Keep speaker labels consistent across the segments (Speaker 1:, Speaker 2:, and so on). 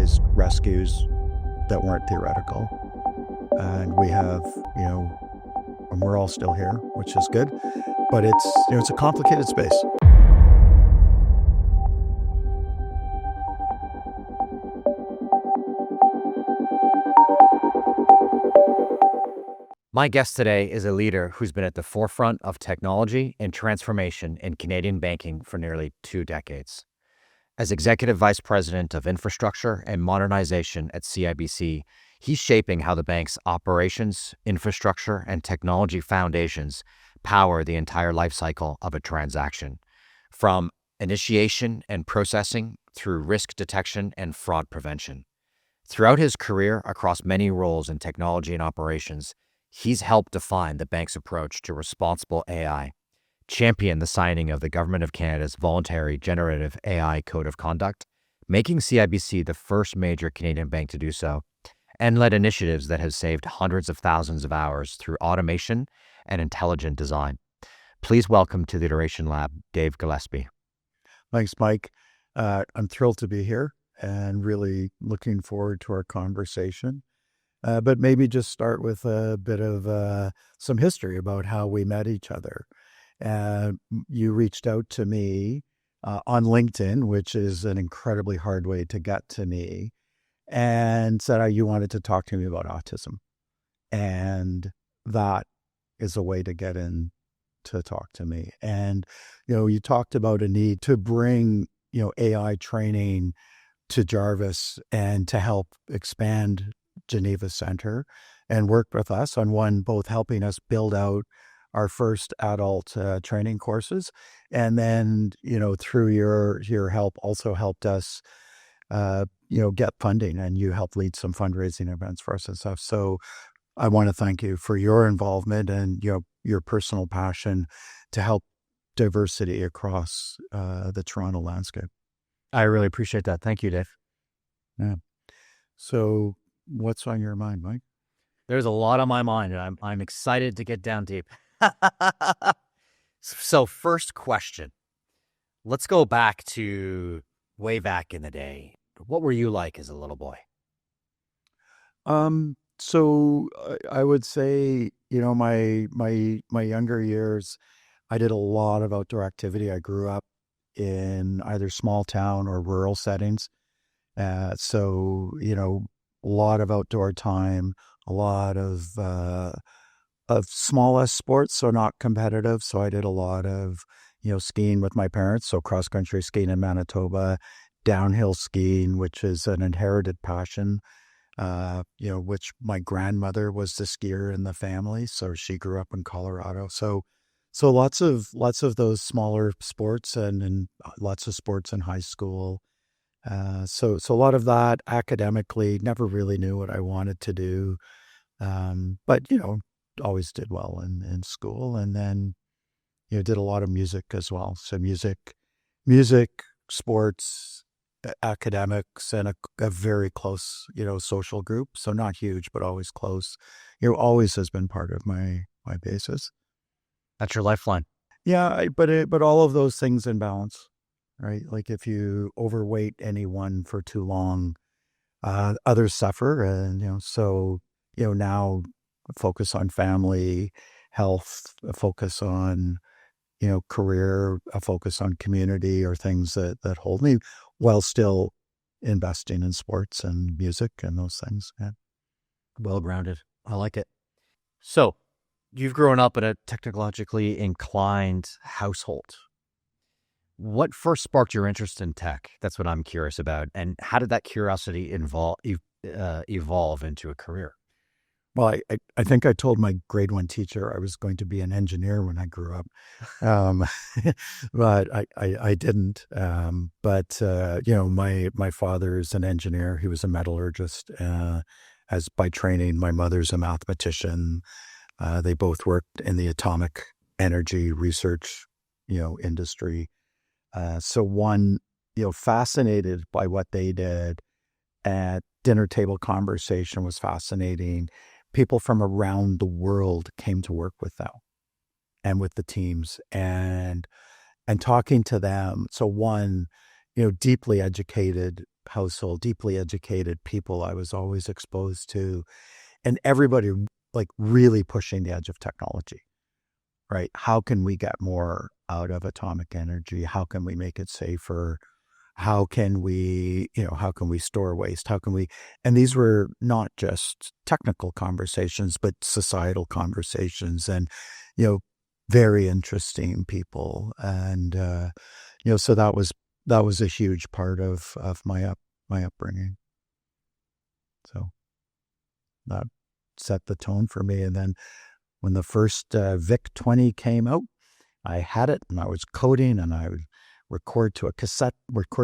Speaker 1: realized rescues that weren't theoretical. And we have, and we're all still here, which is good, but it's a complicated space.
Speaker 2: My guest today is a leader who's been at the forefront of technology and transformation in Canadian banking for nearly 2 decades. As Executive Vice President of Infrastructure and Modernization at CIBC, he's shaping how the bank's operations, infrastructure, and technology foundations power the entire life cycle of a transaction, from initiation and processing through risk detection and fraud prevention. Throughout his career across many roles in technology and operations, he's helped define the bank's approach to responsible AI, champion the signing of the Government of Canada's voluntary generative AI Code of Conduct, making CIBC the first major Canadian bank to do so, and led initiatives that have saved hundreds of thousands of hours through automation and intelligent design. Please welcome to the Iteration Lab, Dave Gillespie.
Speaker 1: Thanks, Mike. I'm thrilled to be here and really looking forward to our conversation. But maybe just start with a bit of some history about how we met each other. You reached out to me on LinkedIn, which is an incredibly hard way to get to me, and said you wanted to talk to me about autism. And that is a way to get in to talk to me. And, you talked about a need to bring, AI training to Jarvis and to help expand Geneva Center, and worked with us on both helping us build out our first adult training courses, and then through your help also helped us get funding, and you helped lead some fundraising events for us and stuff. So I want to thank you for your involvement and your personal passion to help diversity across the Toronto landscape.
Speaker 2: I really appreciate that. Thank you, Dave.
Speaker 1: Yeah. So what's on your mind, Mike?
Speaker 2: There's a lot on my mind, and I'm excited to get down deep. So first question, let's go back to way back in the day. What were you like as a little boy?
Speaker 1: So I would say, my younger years, I did a lot of outdoor activity. I grew up in either small town or rural settings. So, a lot of outdoor time, a lot of small S sports, so not competitive. So I did a lot of, skiing with my parents. So cross-country skiing in Manitoba, downhill skiing, which is an inherited passion, which my grandmother was the skier in the family. So she grew up in Colorado. So lots of those smaller sports and lots of sports in high school. So a lot of that academically, never really knew what I wanted to do. But, always did well in school, and then, did a lot of music as well. So music, sports, academics, and a very close, social group. So not huge, but always close. Always has been part of my basis.
Speaker 2: That's your lifeline.
Speaker 1: Yeah, but all of those things in balance, right? Like if you overweight anyone for too long, others suffer. And, so, now focus on family, health, a focus on, career, a focus on community, or things that hold me while still investing in sports and music and those things. Yeah.
Speaker 2: Well-grounded. I like it. So you've grown up in a technologically inclined household. What first sparked your interest in tech? That's what I'm curious about. And how did that curiosity evolve into a career?
Speaker 1: Well, I think I told my grade 1 teacher I was going to be an engineer when I grew up, but I didn't. But my father is an engineer. He was a metallurgist, as by training. My mother's a mathematician. They both worked in the atomic energy research, industry. So one, fascinated by what they did. At dinner table conversation was fascinating. People from around the world came to work with them and with the teams, and talking to them. So one, deeply educated household, deeply educated people I was always exposed to, and everybody like really pushing the edge of technology, right? How can we get more out of atomic energy? How can we make it safer? How can we store waste? And these were not just technical conversations, but societal conversations and, very interesting people. And, so that was a huge part of my upbringing. So that set the tone for me. And then when the first VIC-20 came out, I had it and I was coding and I would record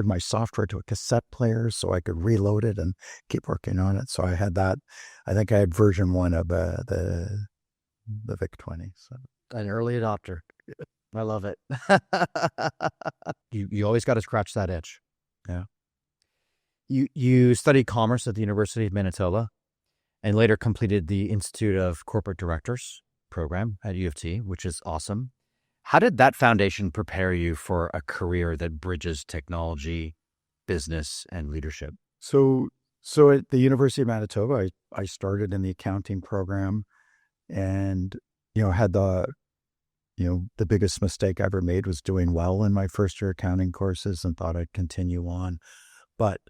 Speaker 1: my software to a cassette player so I could reload it and keep working on it. So I had that. I think I had version 1 of the VIC-20. So
Speaker 2: An early adopter. I love it. You always got to scratch that itch.
Speaker 1: Yeah.
Speaker 2: You studied commerce at the University of Manitoba and later completed the Institute of Corporate Directors program at U of T, which is awesome. How did that foundation prepare you for a career that bridges technology, business, and leadership?
Speaker 1: So at the University of Manitoba, I started in the accounting program and, had the biggest mistake I ever made was doing well in my first year accounting courses and thought I'd continue on. But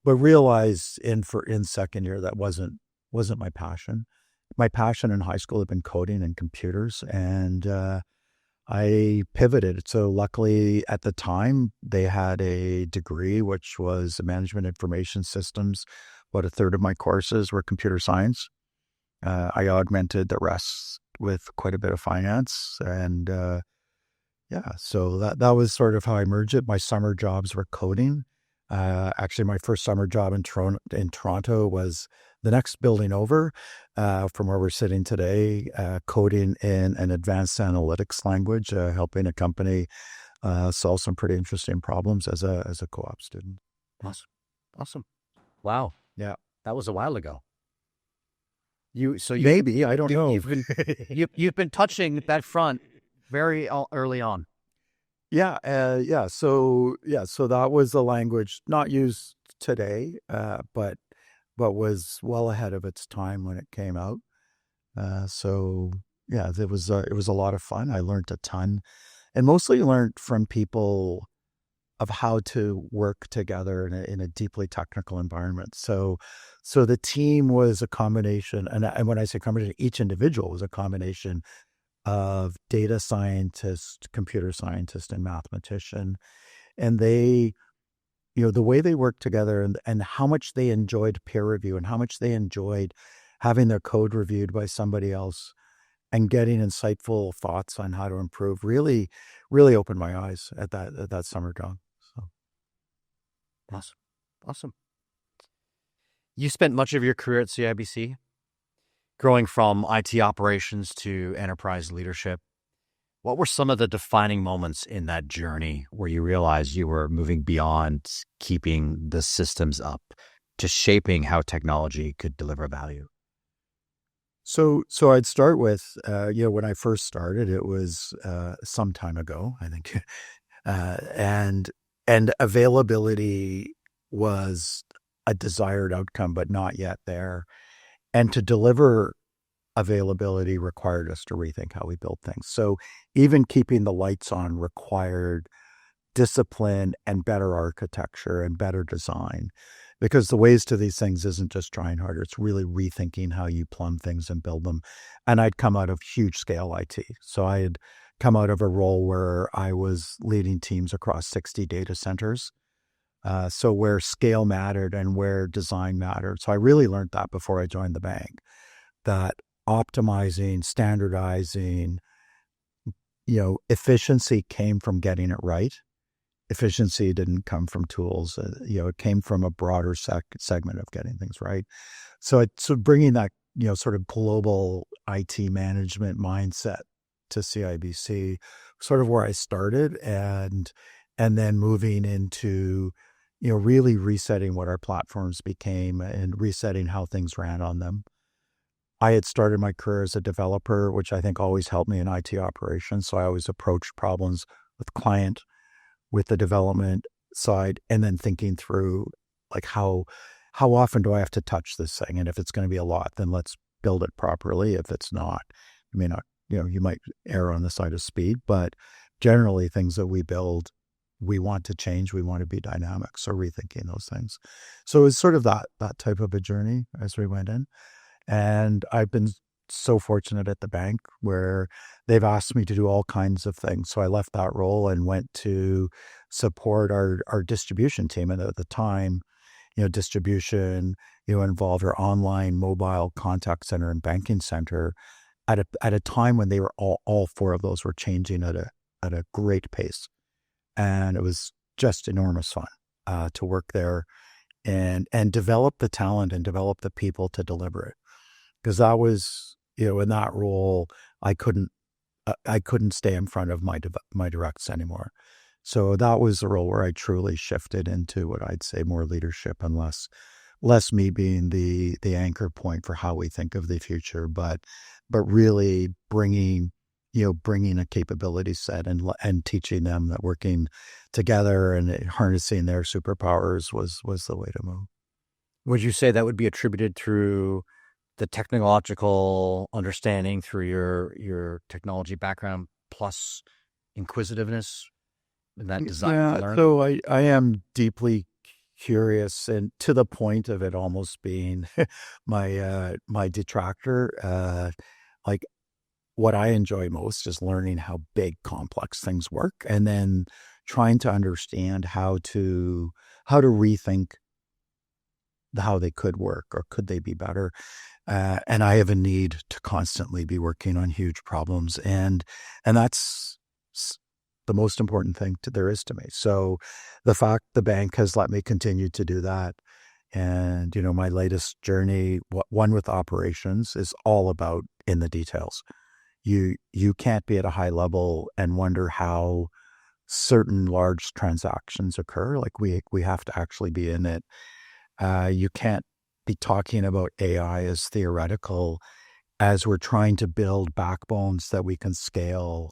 Speaker 1: realized in second year that wasn't my passion. My passion in high school had been coding and computers, and I pivoted. So luckily at the time they had a degree, which was management information systems. About a third of my courses were computer science. I augmented the rest with quite a bit of finance. And so that was sort of how I merged it. My summer jobs were coding. Actually, my first summer job in Toronto was the next building over from where we're sitting today, coding in an advanced analytics language, helping a company solve some pretty interesting problems as a co-op student.
Speaker 2: Awesome. Wow.
Speaker 1: Yeah.
Speaker 2: That was a while ago.
Speaker 1: Maybe, I don't know.
Speaker 2: You've been touching that front very early on.
Speaker 1: Yeah. So that was the language not used today, but was well ahead of its time when it came out. It was a lot of fun. I learned a ton, and mostly learned from people of how to work together in a deeply technical environment. So the team was a combination, and when I say combination, each individual was a combination of data scientist, computer scientist, and mathematician. And they, the way they worked together and how much they enjoyed peer review and how much they enjoyed having their code reviewed by somebody else and getting insightful thoughts on how to improve really, really opened my eyes at that summer job. So.
Speaker 2: Awesome. You spent much of your career at CIBC, growing from IT operations to enterprise leadership. What were some of the defining moments in that journey where you realized you were moving beyond keeping the systems up to shaping how technology could deliver value?
Speaker 1: So I'd start with, when I first started, it was some time ago, I think, and availability was a desired outcome, but not yet there. And to deliver availability required us to rethink how we build things. So even keeping the lights on required discipline and better architecture and better design, because the ways to these things isn't just trying harder. It's really rethinking how you plumb things and build them. And I'd come out of huge scale IT. So I had come out of a role where I was leading teams across 60 data centers. So where scale mattered and where design mattered. So I really learned that before I joined the bank, that optimizing, standardizing, efficiency came from getting it right. Efficiency didn't come from tools. It came from a broader segment of getting things right. So bringing that, sort of global IT management mindset to CIBC, sort of where I started, and then moving into, really resetting what our platforms became and resetting how things ran on them. I had started my career as a developer, which I think always helped me in IT operations. So I always approached problems with the development side, and then thinking through like how often do I have to touch this thing, and if it's going to be a lot, then let's build it properly. If it's not, you may not, you might err on the side of speed, but generally things that we build, we want to change, we want to be dynamic, so rethinking those things. So it's sort of that type of a journey as we went in. And I've been so fortunate at the bank where they've asked me to do all kinds of things. So I left that role and went to support our distribution team. And at the time, distribution, involved our online mobile contact center and banking center at a time when they were all four of those were changing at a great pace. And it was just enormous fun to work there and develop the talent and develop the people to deliver it. Because that was, in that role, I couldn't stay in front of my directs anymore. So that was the role where I truly shifted into what I'd say more leadership and less me being the anchor point for how we think of the future, but really bringing a capability set and teaching them that working together and harnessing their superpowers was the way to move.
Speaker 2: Would you say that would be attributed through the technological understanding, through your technology background plus inquisitiveness and that desire to learn?
Speaker 1: So I am deeply curious, and to the point of it almost being my detractor. Like what I enjoy most is learning how big, complex things work, and then trying to understand how to rethink how they could work, or could they be better. And I have a need to constantly be working on huge problems, and that's the most important thing there is to me. So the fact the bank has let me continue to do that, and my latest journey, one with operations, is all about in the details. You can't be at a high level and wonder how certain large transactions occur. Like we have to actually be in it. You can't be talking about AI as theoretical as we're trying to build backbones that we can scale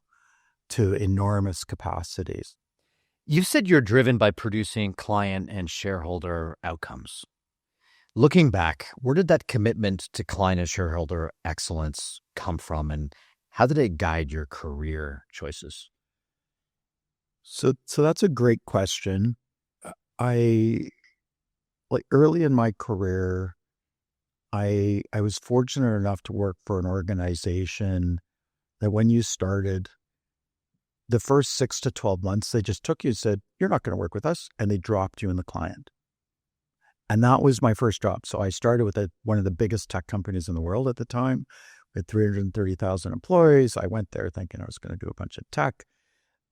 Speaker 1: to enormous capacities.
Speaker 2: You said you're driven by producing client and shareholder outcomes. Looking back, where did that commitment to client and shareholder excellence come from, and how did it guide your career choices?
Speaker 1: So that's a great question. I like early in my career, I was fortunate enough to work for an organization that when you started, the first 6 to 12 months, they just took you and said, "You're not going to work with us," and they dropped you in the client. And that was my first job. So I started with one of the biggest tech companies in the world at the time, with 330,000 employees. I went there thinking I was going to do a bunch of tech.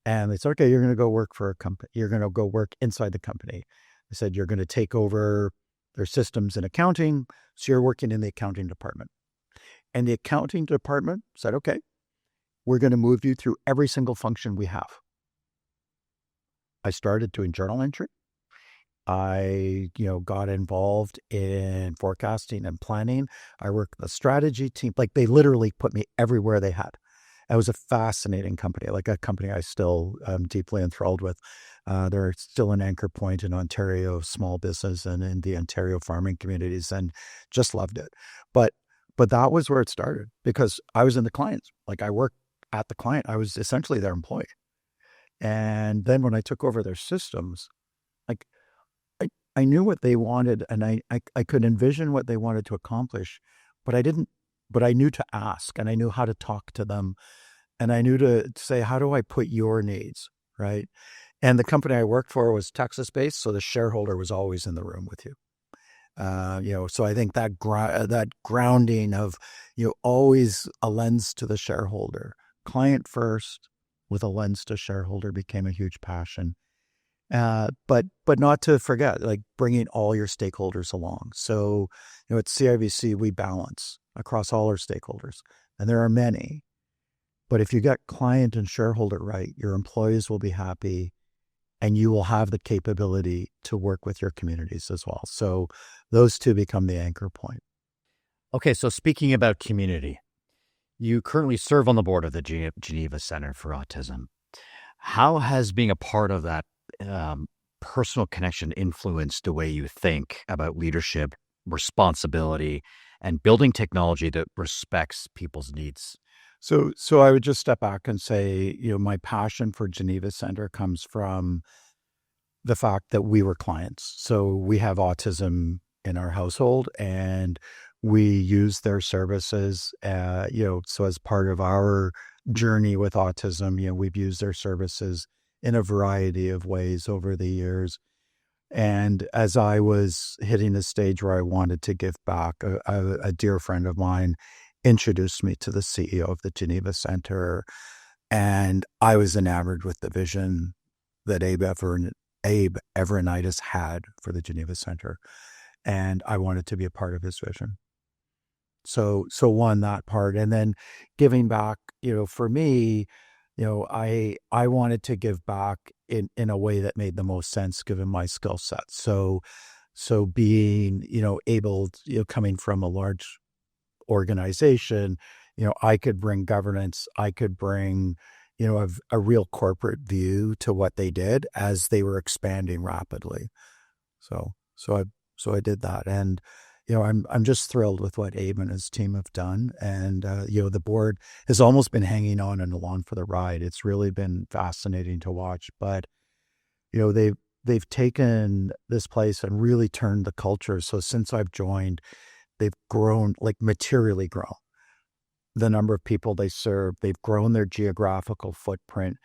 Speaker 1: And they said, "Okay, you're going to go work for a company. You're going to go work inside the company." They said, "You're going to take over their systems and accounting. So you're working in the accounting department." And the accounting department said, "Okay, we're going to move you through every single function we have." I started doing journal entry. I, got involved in forecasting and planning. I worked with the strategy team. Like they literally put me everywhere they had. It was a fascinating company, like a company I still am deeply enthralled with. They're still an anchor point in Ontario small business and in the Ontario farming communities, and just loved it. But that was where it started, because I was in the clients. Like I worked at the client. I was essentially their employee. And then when I took over their systems, like I knew what they wanted, and I could envision what they wanted to accomplish, but I knew to ask, and I knew how to talk to them, and I knew to say, how do I put your needs, right? And the company I worked for was Texas-based, so the shareholder was always in the room with you. So I think that grounding of, always a lens to the shareholder, client first with a lens to shareholder, became a huge passion. But not to forget, like bringing all your stakeholders along. So, at CIBC, we balance across all our stakeholders, and there are many. But if you get client and shareholder right, your employees will be happy, and you will have the capability to work with your communities as well. So those two become the anchor point.
Speaker 2: Okay, so speaking about community, you currently serve on the board of the Geneva Center for Autism. How has being a part of that personal connection influenced the way you think about leadership, responsibility, and building technology that respects people's needs?
Speaker 1: So I would just step back and say, my passion for Geneva Center comes from the fact that we were clients. So we have autism in our household, and we use their services, so as part of our journey with autism, we've used their services in a variety of ways over the years. And as I was hitting the stage where I wanted to give back, a dear friend of mine introduced me to the CEO of the Geneva Center, and I was enamored with the vision that Abe Everinitis had for the Geneva Center, and I wanted to be a part of his vision. So one, that part, and then giving back, for me, I wanted to give back in a way that made the most sense given my skill set. So being, able, coming from a large organization, I could bring governance, I could bring, a real corporate view to what they did as they were expanding rapidly. So I did that, and I'm just thrilled with what Abe and his team have done, and the board has almost been hanging on and along for the ride. It's really been fascinating to watch, but they've taken this place and really turned the culture. So since I've joined, they've grown, like materially grown the number of people they serve. They've grown their geographical footprint.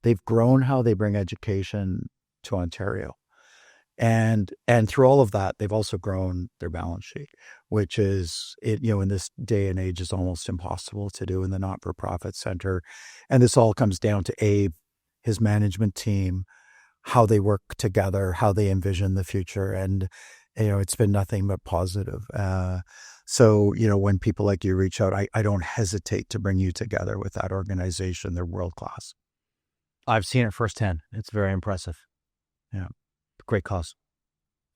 Speaker 1: They've grown how they bring education to Ontario. And through all of that, they've also grown their balance sheet, which is, in this day and age is almost impossible to do in the not-for-profit center. And this all comes down to Abe, his management team, how they work together, how they envision the future. And, it's been nothing but positive. So, when people like you reach out, I don't hesitate to bring you together with that organization. They're world-class.
Speaker 2: I've seen it firsthand. It's very impressive.
Speaker 1: Yeah.
Speaker 2: Great cause.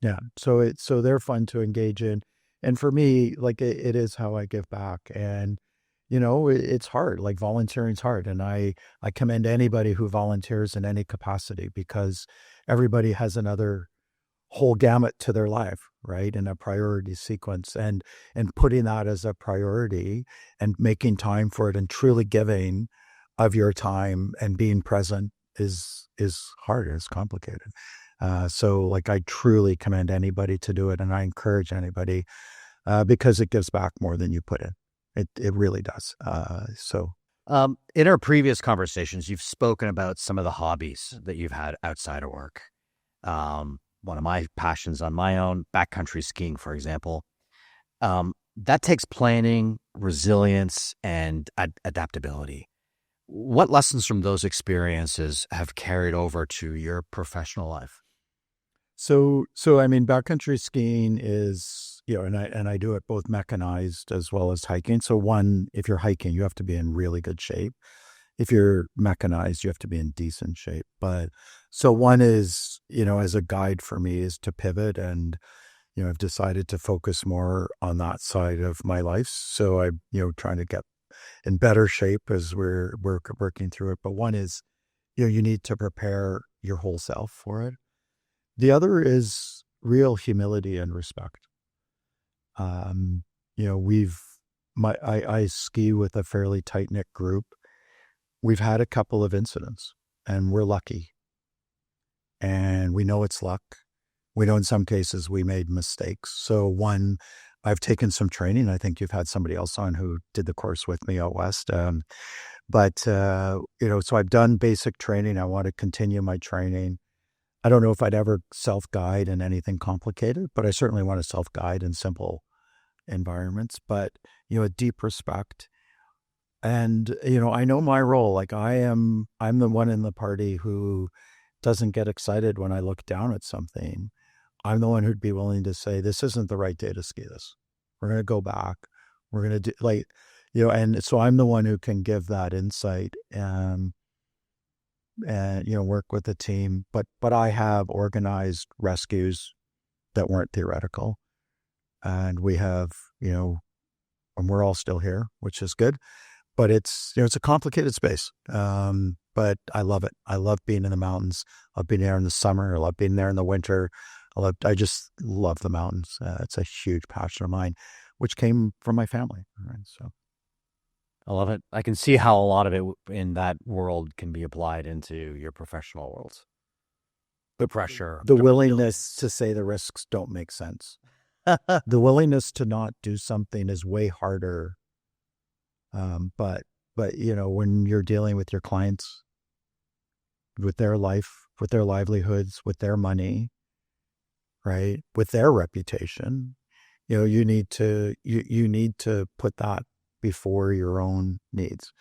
Speaker 1: Yeah. So they're fun to engage in. And for me, like it is how I give back. And, it's hard, like volunteering's hard. And I commend anybody who volunteers in any capacity, because everybody has another whole gamut to their life, right? In a priority sequence, and putting that as a priority and making time for it and truly giving of your time and being present is hard. It's complicated. So like I truly commend anybody to do it, and I encourage anybody, because it gives back more than you put in. It really does.
Speaker 2: In our previous conversations, you've spoken about some of the hobbies that you've had outside of work. One of my passions on my own, backcountry skiing, for example. That takes planning, resilience, and adaptability. What lessons from those experiences have carried over to your professional life?
Speaker 1: So I mean, backcountry skiing is, and I do it both mechanized as well as hiking. So one, if you're hiking, you have to be in really good shape. If you're mechanized, you have to be in decent shape. But so one is, as a guide for me is to pivot, and, I've decided to focus more on that side of my life. So I'm, trying to get in better shape as we're working through it. But one is, you need to prepare your whole self for it. The other is real humility and respect. I ski with a fairly tight-knit group. We've had a couple of incidents, and we're lucky. And we know it's luck. We know in some cases we made mistakes. So one, I've taken some training. I think you've had somebody else on who did the course with me out west. So I've done basic training. I want to continue my training. I don't know if I'd ever self-guide in anything complicated, but I certainly want to self-guide in simple environments. But, a deep respect. And, I know my role. Like I'm the one in the party who doesn't get excited when I look down at something. I'm the one who'd be willing to say, this isn't the right day to ski this. We're going to go back. We're going to do and so I'm the one who can give that insight and work with the team. But I have organized rescues that weren't theoretical. And we have, and we're all still here, which is good. But it's, it's a complicated space. but I love it. I love being in the mountains. I love being there in the summer. I love being there in the winter. I just love the mountains. It's a huge passion of mine, which came from my family. Right? So
Speaker 2: I love it. I can see how a lot of it in that world can be applied into your professional worlds. The pressure.
Speaker 1: the willingness to say the risks don't make sense. The willingness to not do something is way harder. But when you're dealing with your clients, with their life, with their livelihoods, with their money, right, with their reputation, you need to put that before your own needs.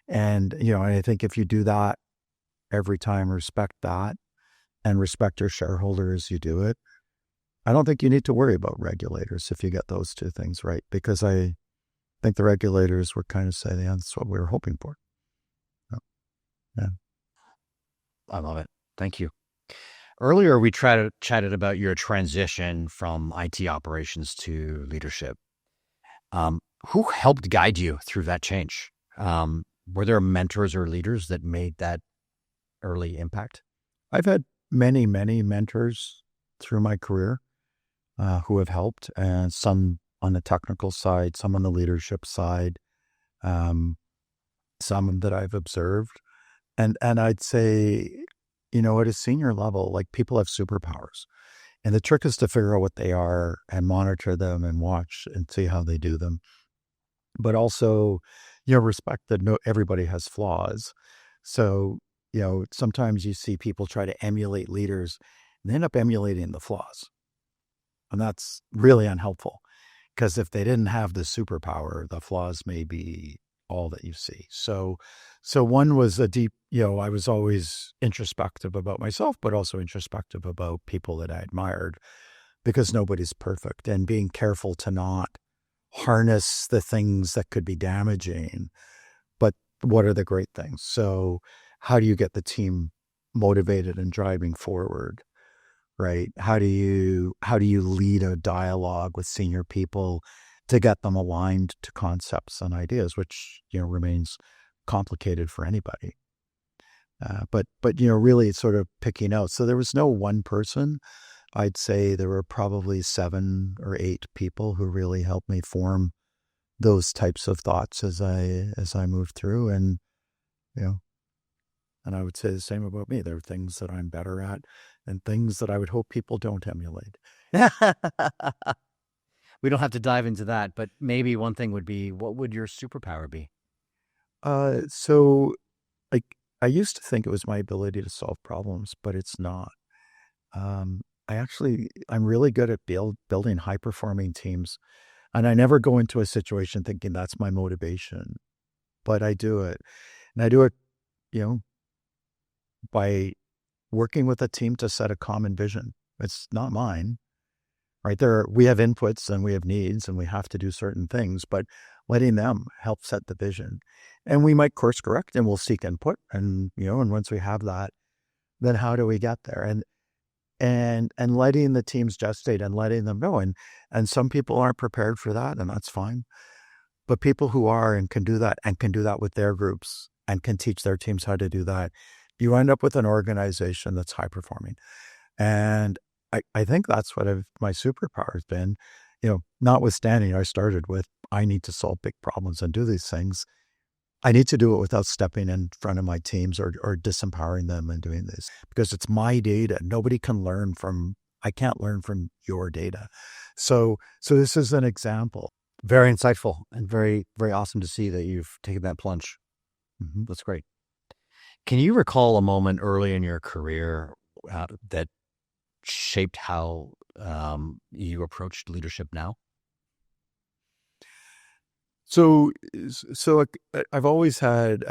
Speaker 1: And I think if you do that every time, respect that, and respect your shareholders, you do it. I don't think you need to worry about regulators if you get those two things right, because I think the regulators were kind of saying, yeah, that's what we were hoping for. Yeah.
Speaker 2: I love it. Thank you. Earlier, we chatted about your transition from IT operations to leadership. Who helped guide you through that change? Were there mentors or leaders that made that early impact?
Speaker 1: I've had many, many mentors through my career who have helped, and some on the technical side, some on the leadership side, some that I've observed. And I'd say, at a senior level, like, people have superpowers. And the trick is to figure out what they are and monitor them and watch and see how they do them. But also, respect that everybody has flaws. So, sometimes you see people try to emulate leaders and they end up emulating the flaws. And that's really unhelpful, because if they didn't have the superpower, the flaws may be all that you see. So one was a deep, I was always introspective about myself, but also introspective about people that I admired, because nobody's perfect, and being careful to not harness the things that could be damaging, but what are the great things? So how do you get the team motivated and driving forward? Right? How do you lead a dialogue with senior people to get them aligned to concepts and ideas, which remains complicated for anybody. But really sort of picking out. So there was no one person. I'd say there were probably 7 or 8 people who really helped me form those types of thoughts as I moved through, and and I would say the same about me. There are things that I'm better at and things that I would hope people don't emulate.
Speaker 2: We don't have to dive into that, but maybe one thing would be, what would your superpower be?
Speaker 1: So, like, I used to think it was my ability to solve problems, but it's not. I'm really good at building high-performing teams, and I never go into a situation thinking that's my motivation, but I do it. And I do it, by working with a team to set a common vision. It's not mine, right? We have inputs and we have needs and we have to do certain things, but letting them help set the vision. And we might course correct and we'll seek input. And, and once we have that, then how do we get there? And letting the teams gestate and letting them know. And some people aren't prepared for that, and that's fine. But people who are and can do that with their groups and can teach their teams how to do that, you end up with an organization that's high performing. And I think that's what my superpower has been, notwithstanding I started with, I need to solve big problems and do these things. I need to do it without stepping in front of my teams or disempowering them and doing this, because it's my data. I can't learn from your data. So this is an example.
Speaker 2: Very insightful and very, very awesome to see that you've taken that plunge.
Speaker 1: Mm-hmm.
Speaker 2: That's great. Can you recall a moment early in your career that shaped how you approached leadership now?
Speaker 1: So I've always had,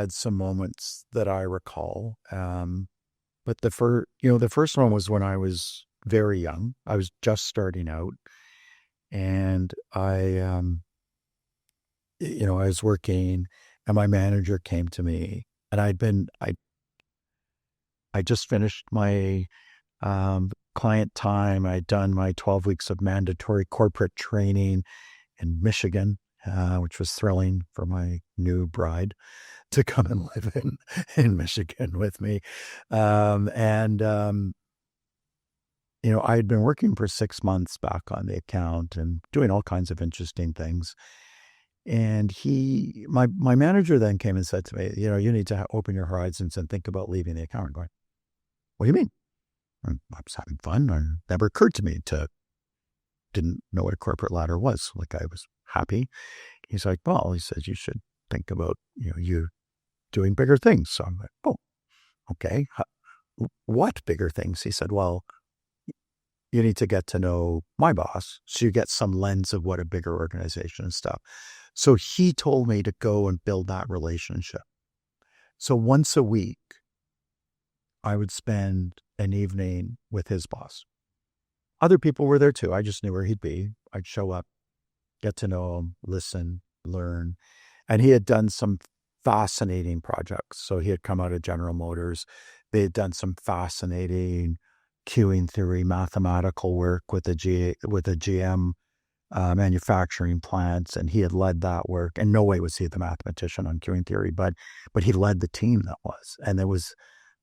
Speaker 1: some moments that I recall. But the first one was when I was very young. I was just starting out, and I was working, and my manager came to me, and I just finished my client time. I'd done my 12 weeks of mandatory corporate training in Michigan, which was thrilling for my new bride. to come and live in Michigan with me. And I had been working for 6 months back on the account and doing all kinds of interesting things. And my manager then came and said to me, you need to open your horizons and think about leaving the account. I'm going, what do you mean? I was having fun. It never occurred to me didn't know what a corporate ladder was. Like, I was happy. He's like, well, he says, you should think about, you doing bigger things. So I'm like, oh, okay. What bigger things? He said, well, you need to get to know my boss, so you get some lens of what a bigger organization and stuff. So he told me to go and build that relationship. So once a week, I would spend an evening with his boss. Other people were there too. I just knew where he'd be. I'd show up, get to know him, listen, learn. And he had done some fascinating projects. So he had come out of General Motors. They had done some fascinating queuing theory, mathematical work with a GM manufacturing plants, and he had led that work. And no way was he the mathematician on queuing theory, but he led the team that was. And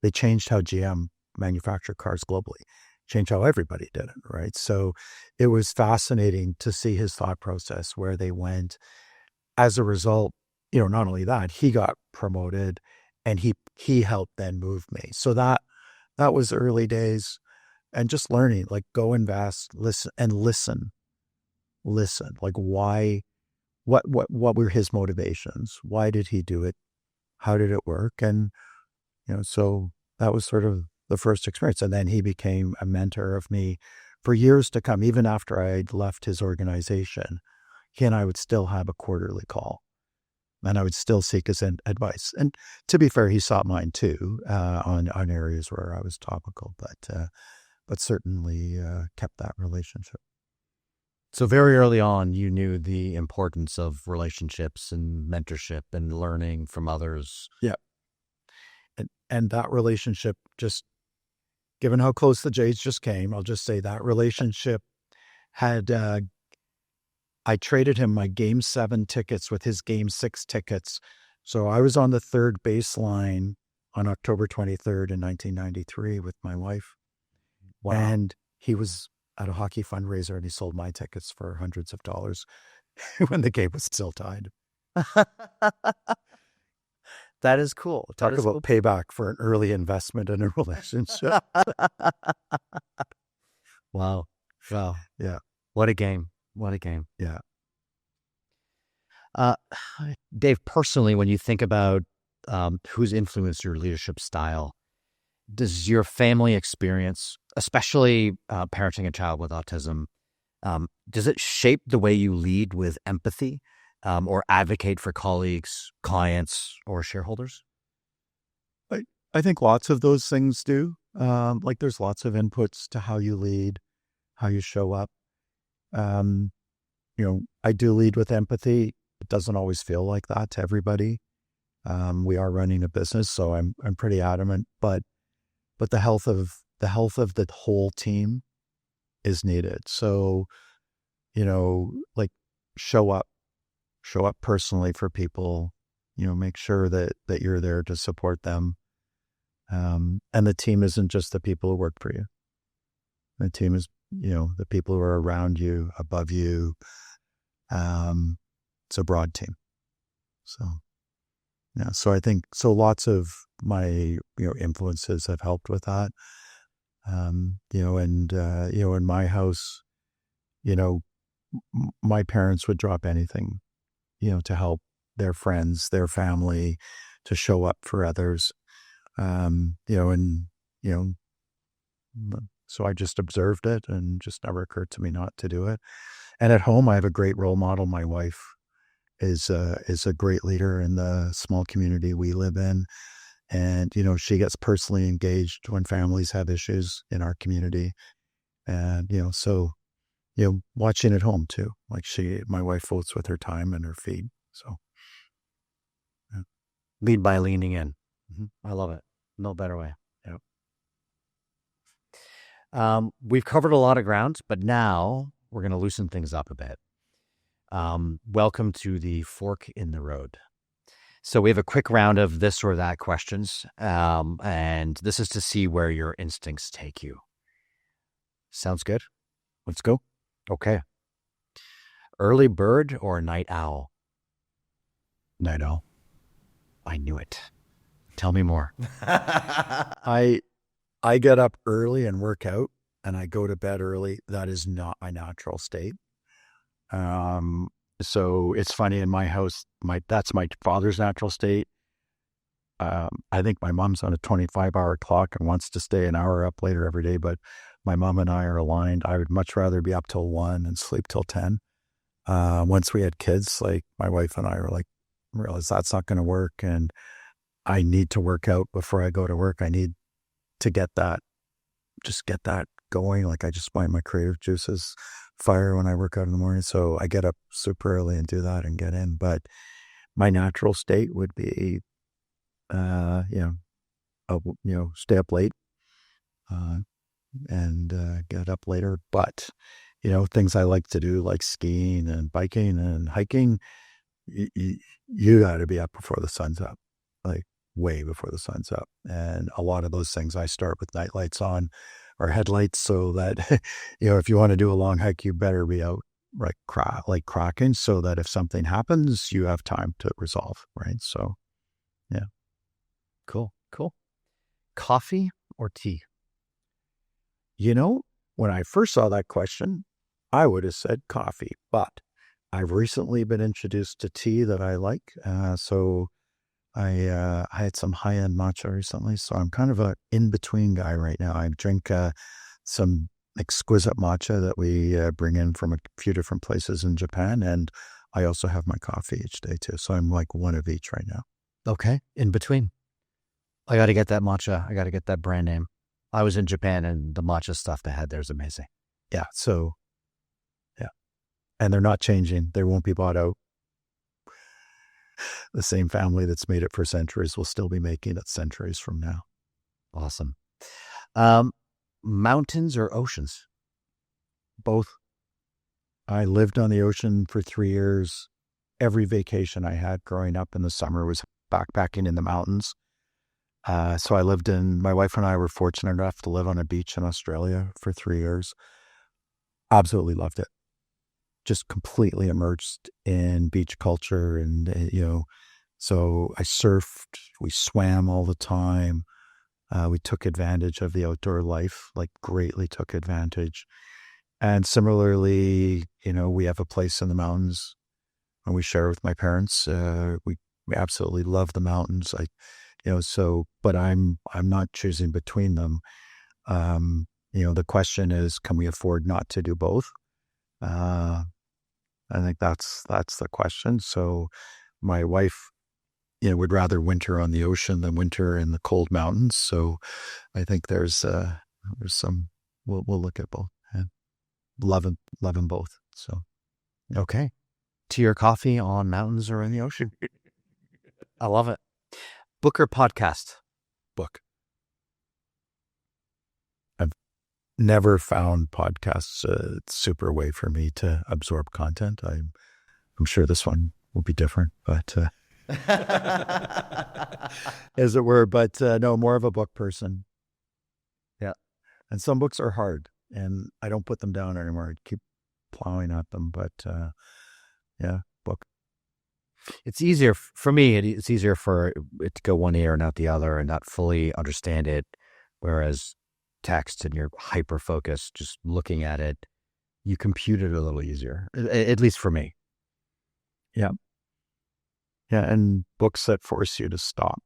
Speaker 1: they changed how GM manufactured cars globally, changed how everybody did it, right? So it was fascinating to see his thought process, where they went. As a result, not only that, he got promoted, and he helped then move me. So that was early days. And just learning, like, go invest, listen. Like, why, what were his motivations? Why did he do it? How did it work? And, so that was sort of the first experience. And then he became a mentor of me for years to come. Even after I'd left his organization, he and I would still have a quarterly call, and I would still seek his advice. And to be fair, he sought mine too, on areas where I was topical, but certainly kept that relationship.
Speaker 2: So very early on, you knew the importance of relationships and mentorship and learning from others.
Speaker 1: Yeah. And that relationship, just given how close the Jays just came, I'll just say that relationship had, I traded him my Game 7 tickets with his Game 6 tickets. So I was on the third baseline on October 23rd in 1993 with my wife.
Speaker 2: Wow.
Speaker 1: And he was at a hockey fundraiser, and he sold my tickets for hundreds of dollars when the game was still tied.
Speaker 2: That is cool.
Speaker 1: Talk about payback for an early investment in a relationship.
Speaker 2: Wow.
Speaker 1: Yeah.
Speaker 2: What a game.
Speaker 1: Yeah.
Speaker 2: Dave, personally, when you think about who's influenced your leadership style, does your family experience, especially parenting a child with autism, does it shape the way you lead with empathy, or advocate for colleagues, clients, or shareholders?
Speaker 1: I think lots of those things do. Like, there's lots of inputs to how you lead, how you show up. I do lead with empathy. It doesn't always feel like that to everybody. We are running a business, so I'm pretty adamant, but the health of the whole team is needed. So, like, show up personally for people, make sure that you're there to support them. And the team isn't just the people who work for you. The team is, the people who are around you, above you. It's a broad team. So, yeah. So I think, lots of my, influences have helped with that. In my house, my parents would drop anything, to help their friends, their family, to show up for others. So I just observed it, and just never occurred to me not to do it. And at home, I have a great role model. My wife is a great leader in the small community we live in. And, she gets personally engaged when families have issues in our community. And, watching at home too. Like, my wife votes with her time and her feet. So. Yeah.
Speaker 2: Lead by leaning in.
Speaker 1: Mm-hmm.
Speaker 2: I love it. No better way.
Speaker 1: Yeah.
Speaker 2: We've covered a lot of ground, but now we're going to loosen things up a bit. Welcome to the fork in the road. So we have a quick round of this or that questions, and this is to see where your instincts take you. Sounds good?
Speaker 1: Let's go.
Speaker 2: Okay. Early bird or night owl?
Speaker 1: Night owl.
Speaker 2: I knew it. Tell me more.
Speaker 1: I get up early and work out, and I go to bed early. That is not my natural state. So it's funny, in my house, that's my father's natural state. I think my mom's on a 25-hour clock and wants to stay an hour up later every day, but my mom and I are aligned. I would much rather be up till 1 and sleep till 10. Once we had kids, like my wife and I were like, realize that's not going to work, and I need to work out before I go to work. I need to get that going. Like, I just find my creative juices fire when I work out in the morning. So I get up super early and do that and get in. But my natural state would be, stay up late, and get up later. But, things I like to do, like skiing and biking and hiking, you got to be up before the sun's up, like way before the sun's up. And a lot of those things I start with night lights on or headlights, so that, if you want to do a long hike, you better be out like cracking, so that if something happens, you have time to resolve, right? So, yeah.
Speaker 2: Cool. Coffee or tea?
Speaker 1: When I first saw that question, I would have said coffee, but I've recently been introduced to tea that I like. So I had some high-end matcha recently, so I'm kind of a in-between guy right now. I drink some exquisite matcha that we bring in from a few different places in Japan, and I also have my coffee each day too. So I'm like one of each right now.
Speaker 2: Okay, in between. I got to get that matcha. I got to get that brand name. I was in Japan, and the matcha stuff they had there is amazing.
Speaker 1: Yeah, so, yeah. And they're not changing. They won't be bought out. The same family that's made it for centuries will still be making it centuries from now.
Speaker 2: Awesome. Mountains or oceans?
Speaker 1: Both. I lived on the ocean for 3 years. Every vacation I had growing up in the summer was backpacking in the mountains. So my wife and I were fortunate enough to live on a beach in Australia for 3 years. Absolutely loved it. Just completely immersed in beach culture, and, so I surfed, we swam all the time. We took advantage of the outdoor life, like greatly took advantage. And similarly, we have a place in the mountains and we share with my parents. We absolutely love the mountains. But I'm not choosing between them. The question is, can we afford not to do both? I think that's the question. So my wife, would rather winter on the ocean than winter in the cold mountains. So I think there's some, we'll look at both and love them both. So,
Speaker 2: okay. Tea or coffee on mountains or in the ocean? I love it. Book or podcast?
Speaker 1: Book. I've never found podcasts a super way for me to absorb content. I'm sure this one will be different, but as it were. But no, more of a book person. Yeah, and some books are hard, and I don't put them down anymore. I keep plowing at them, but yeah, book.
Speaker 2: It's easier for me. It's easier for it to go one ear and out the other and not fully understand it. Whereas text, and you're hyper focused, just looking at it, you compute it a little easier, at least for me.
Speaker 1: Yeah. Yeah. And books that force you to stop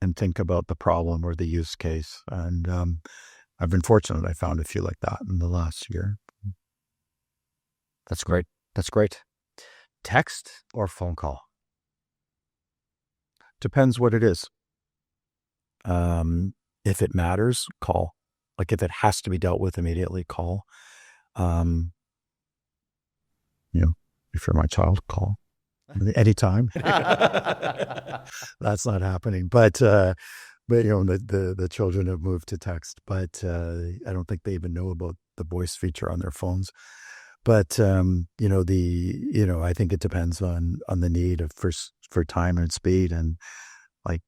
Speaker 1: and think about the problem or the use case. And I've been fortunate. I found a few like that in the last year.
Speaker 2: That's great. Text or phone call?
Speaker 1: Depends what it is. If it matters, call. Like if it has to be dealt with immediately, call. If you're my child, call. Anytime. That's not happening. But the children have moved to text. But I don't think they even know about the voice feature on their phones. But I think it depends on the need for time and speed. And like,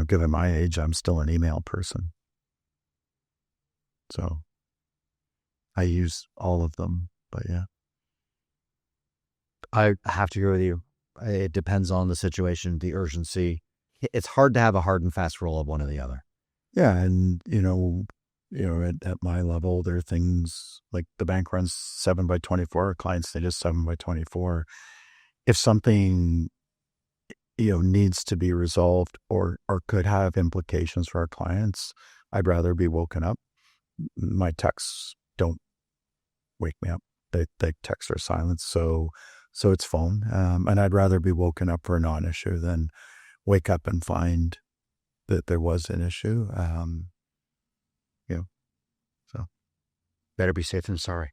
Speaker 1: given my age, I'm still an email person. So I use all of them, but yeah.
Speaker 2: I have to agree with you. It depends on the situation, the urgency. It's hard to have a hard and fast rule of one or the other.
Speaker 1: Yeah. And, at my level, there are things like the bank runs 7x24. Our clients, they just 7x24. If something, needs to be resolved or could have implications for our clients, I'd rather be woken up. My texts don't wake me up. They texts are silent. So it's phone. And I'd rather be woken up for a non-issue than wake up and find that there was an issue. So
Speaker 2: Better be safe than sorry.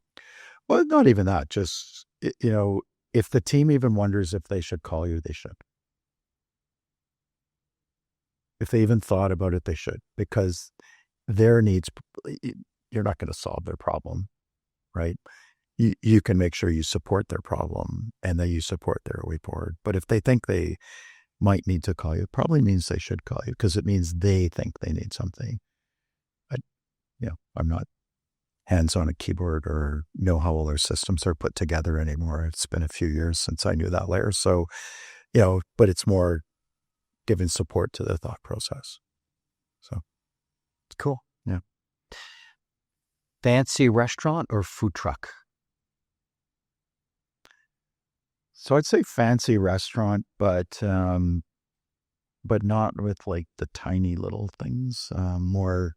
Speaker 1: well, not even that. Just if the team even wonders if they should call you, they should. If they even thought about it, they should, because their needs, you're not going to solve their problem, right? You can make sure you support their problem and that you support their way forward. But if they think they might need to call you, it probably means they should call you because it means they think they need something. I'm not hands on a keyboard or know how all their systems are put together anymore. It's been a few years since I knew that layer. So, but it's more giving support to the thought process. So
Speaker 2: It's cool.
Speaker 1: Yeah.
Speaker 2: Fancy restaurant or food truck?
Speaker 1: So I'd say fancy restaurant, but not with like the tiny little things. More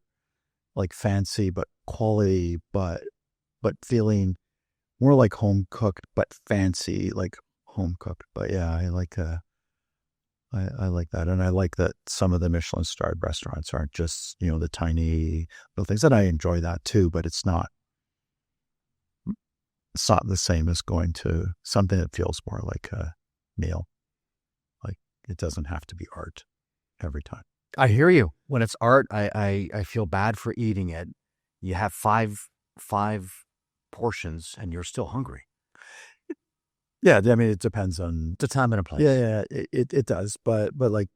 Speaker 1: like fancy but quality, but feeling more like home cooked, but fancy like home cooked. But yeah, I like I like that, and I like that some of the Michelin starred restaurants aren't just the tiny little things. And I enjoy that too, but it's not the same as going to something that feels more like a meal. Like it doesn't have to be art every time.
Speaker 2: I hear you. When it's art, I feel bad for eating it. You have five portions and you're still hungry.
Speaker 1: Yeah, I mean, it depends on
Speaker 2: the time and a place.
Speaker 1: Yeah, it does. But like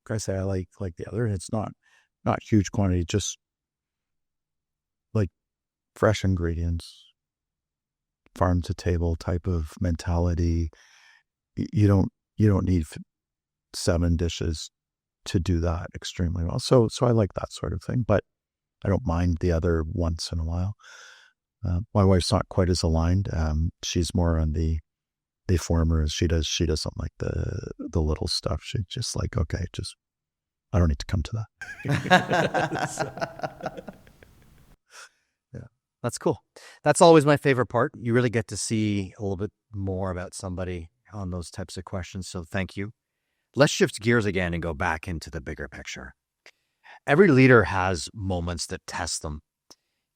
Speaker 1: I say, I like the other. It's not huge quantity, just like fresh ingredients, farm to table type of mentality. You don't need 7 dishes to do that extremely well. So I like that sort of thing, but I don't mind the other once in a while. My wife's not quite as aligned. She's more on the former. She doesn't like the little stuff. She's just like, okay, I don't need to come to that.
Speaker 2: Yeah, that's cool. That's always my favorite part. You really get to see a little bit more about somebody on those types of questions. So thank you. Let's shift gears again and go back into the bigger picture. Every leader has moments that test them.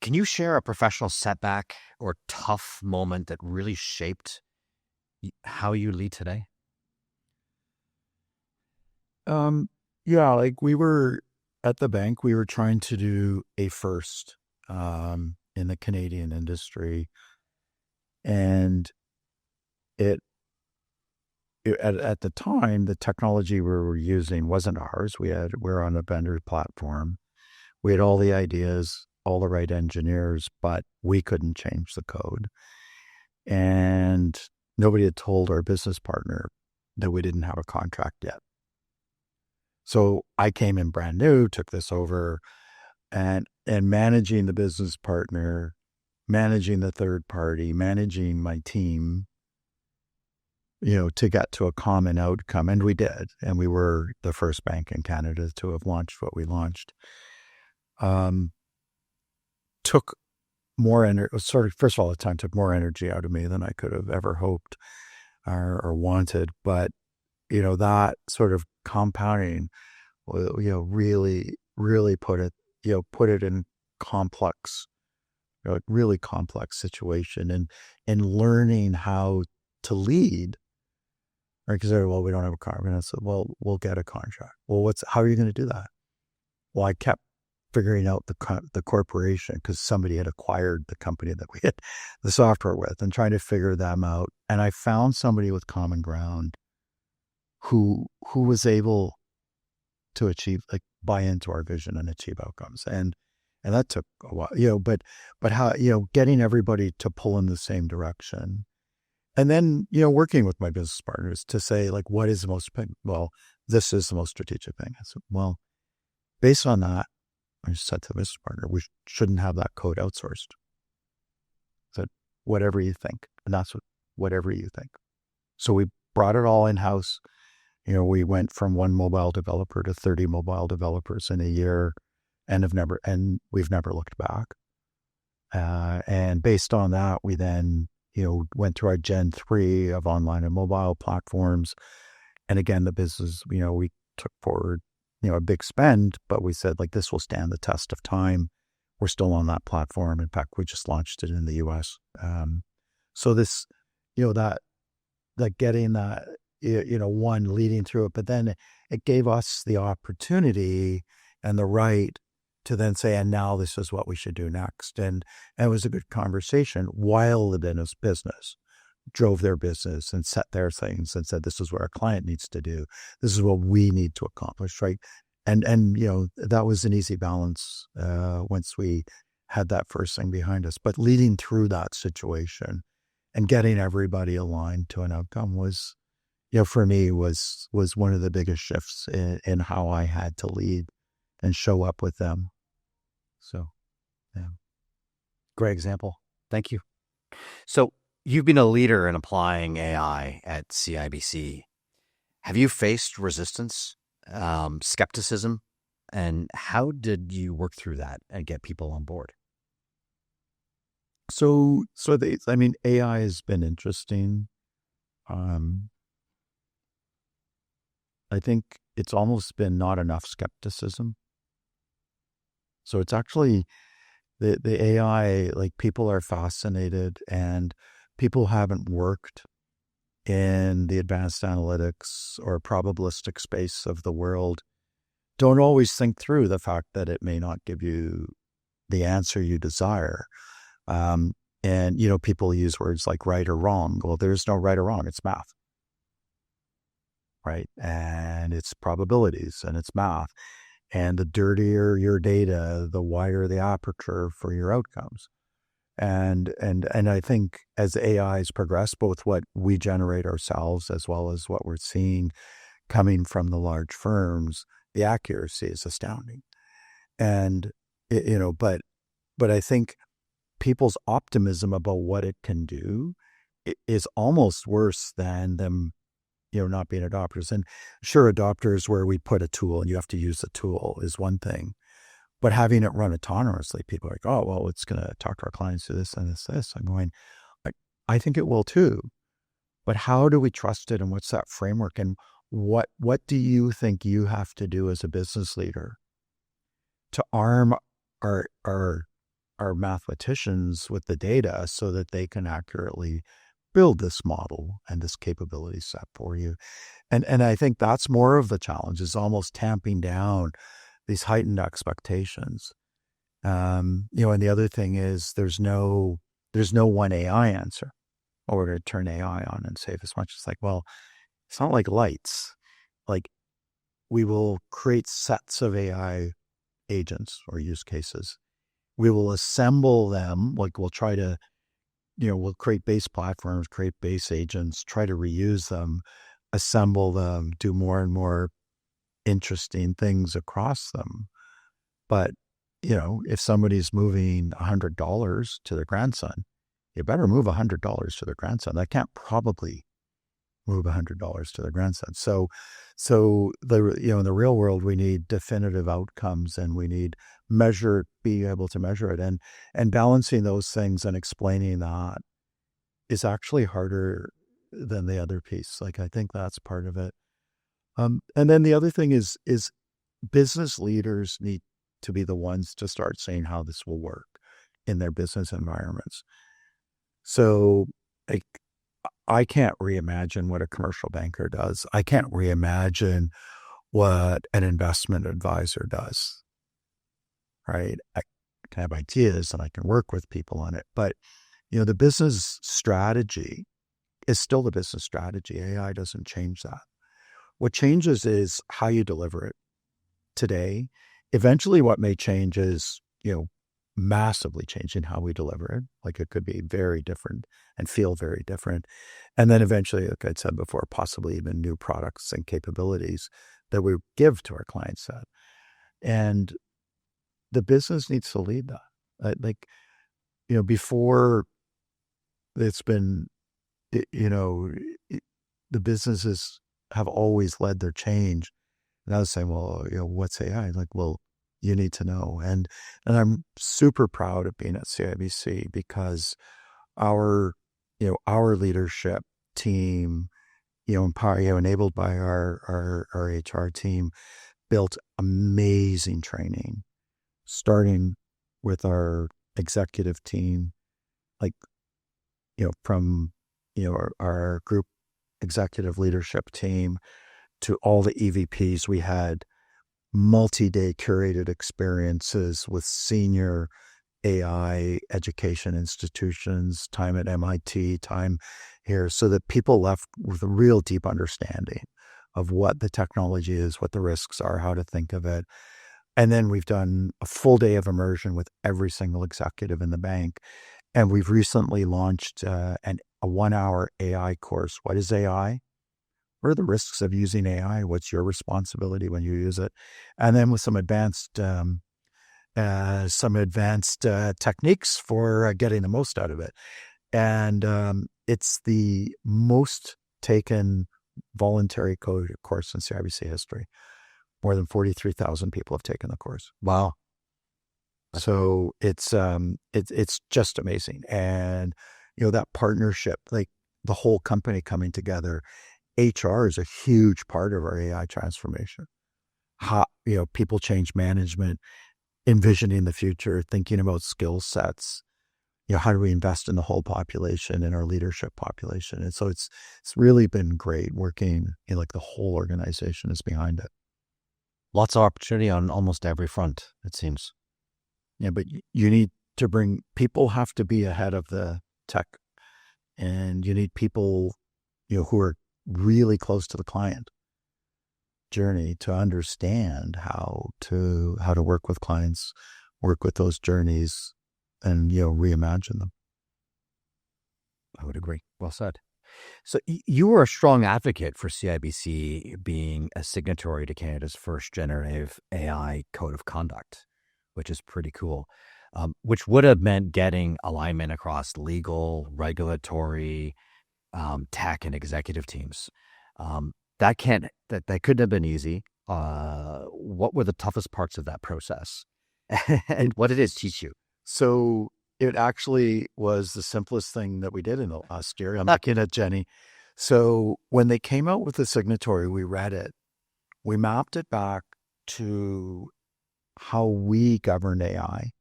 Speaker 2: Can you share a professional setback or tough moment that really shaped how you lead today?
Speaker 1: Yeah, like we were at the bank, we were trying to do a first in the Canadian industry, and at the time, the technology we were using wasn't ours. We were on a vendor platform. We had all the ideas, all the right engineers, but we couldn't change the code. And nobody had told our business partner that we didn't have a contract yet. So I came in brand new, took this over, and managing the business partner, managing the third party, managing my team, to get to a common outcome. And we did. And we were the first bank in Canada to have launched what we launched. Took more energy, first of all, at the time took more energy out of me than I could have ever hoped or wanted. But, that sort of compounding, really, really put it in complex, really complex situation and learning how to lead. Right? Because they're, well, we don't have a contract. And I said, well, we'll get a contract. Well, how are you going to do that? Well, I kept figuring out the corporation, because somebody had acquired the company that we had the software with, and trying to figure them out. And I found somebody with common ground who was able to achieve, like, buy into our vision and achieve outcomes. And that took a while, but how, getting everybody to pull in the same direction. And then, working with my business partners to say, like, what is the most, well, this is the most strategic thing. I said, well, based on that, I just said to the business partner, we shouldn't have that code outsourced. I said, whatever you think. And that's whatever you think. So we brought it all in-house. We went from one mobile developer to 30 mobile developers in a year, and we've never looked back. And based on that, we then, went through our Gen 3 of online and mobile platforms. And again, the business, we took forward, a big spend, but we said, like, this will stand the test of time. We're still on that platform. In fact, we just launched it in the US. So this, that getting that, one, leading through it, but then it gave us the opportunity and the right to then say, and now this is what we should do next. And it was a good conversation while the business drove their business and set their things and said, this is what our client needs to do. This is what we need to accomplish, right? And that was an easy balance once we had that first thing behind us. But leading through that situation and getting everybody aligned to an outcome was, for me, was one of the biggest shifts in how I had to lead and show up with them. So, yeah.
Speaker 2: Great example. Thank you. So you've been a leader in applying AI at CIBC. Have you faced resistance, skepticism, and how did you work through that and get people on board?
Speaker 1: So AI has been interesting. I think it's almost been not enough skepticism. So it's actually the AI, like, people are fascinated, and people haven't worked in the advanced analytics or probabilistic space of the world don't always think through the fact that it may not give you the answer you desire. And, people use words like right or wrong. Well, there's no right or wrong. It's math, right? And it's probabilities and it's math. And the dirtier your data, the wider the aperture for your outcomes. And I think as AI has progressed, both what we generate ourselves as well as what we're seeing coming from the large firms, the accuracy is astounding. And, but I think people's optimism about what it can do is almost worse than them, not being adopters. And sure, adopters where we put a tool and you have to use the tool is one thing. But having it run autonomously, people are like, oh, well, it's going to talk to our clients, do this and this. I'm going, I think it will too. But how do we trust it, and what's that framework? And what do you think you have to do as a business leader to arm our mathematicians with the data so that they can accurately build this model and this capability set for you? And I think that's more of the challenge, is almost tamping down these heightened expectations. And the other thing is there's no one AI answer. Oh, we're going to turn AI on and save as much. It's like, well, it's not like lights. Like, we will create sets of AI agents or use cases. We will assemble them. Like, we'll try to, we'll create base platforms, create base agents, try to reuse them, assemble them, do more and more interesting things across them. But, if somebody's moving $100 to their grandson, you better move $100 to their grandson. They can't probably move $100 to their grandson. So in the real world, we need definitive outcomes, and we need be able to measure it, and balancing those things and explaining that is actually harder than the other piece. Like, I think that's part of it. And then the other thing is business leaders need to be the ones to start saying how this will work in their business environments. So, like, I can't reimagine what a commercial banker does. I can't reimagine what an investment advisor does. right? I can have ideas and I can work with people on it. But, the business strategy is still the business strategy. AI doesn't change that. What changes is how you deliver it today. Eventually, what may change is, massively changing how we deliver it. Like it could be very different and feel very different. And then eventually, like I said before, possibly even new products and capabilities that we give to our client set. And the business needs to lead that. Before it's been, the businesses have always led their change. And I was saying, well, what's AI? Like, well, you need to know. And I'm super proud of being at CIBC because our leadership team, enabled by our HR team, built amazing training, starting with our executive team, like, from, our group executive leadership team to all the EVPs. We had multi-day curated experiences with senior AI education institutions, time at MIT, time here, so that people left with a real deep understanding of what the technology is, what the risks are, how to think of it. And then we've done a full day of immersion with every single executive in the bank. And we've recently launched a 1-hour AI course. What is AI? What are the risks of using AI? What's your responsibility when you use it? And then with some advanced techniques for getting the most out of it. And it's the most taken voluntary course in CIBC history. More than 43,000 people have taken the course.
Speaker 2: Wow.
Speaker 1: So it's just amazing. And, that partnership, like the whole company coming together. HR is a huge part of our AI transformation. How, people change management, envisioning the future, thinking about skill sets. How do we invest in the whole population and our leadership population? And so it's really been great working like the whole organization is behind it.
Speaker 2: Lots of opportunity on almost every front, it seems.
Speaker 1: Yeah, but you need to people have to be ahead of the tech, and you need people, who are really close to the client journey to understand how to work with clients, work with those journeys, and reimagine them.
Speaker 2: I would agree. Well said. So you were a strong advocate for CIBC being a signatory to Canada's first generative AI code of conduct, which is pretty cool, which would have meant getting alignment across legal, regulatory, tech, and executive teams. That couldn't have been easy. What were the toughest parts of that process? And what did it teach you?
Speaker 1: So it actually was the simplest thing that we did in the last year. I'm looking at Jenny. So when they came out with the signatory, we read it. We mapped it back to how we govern AI.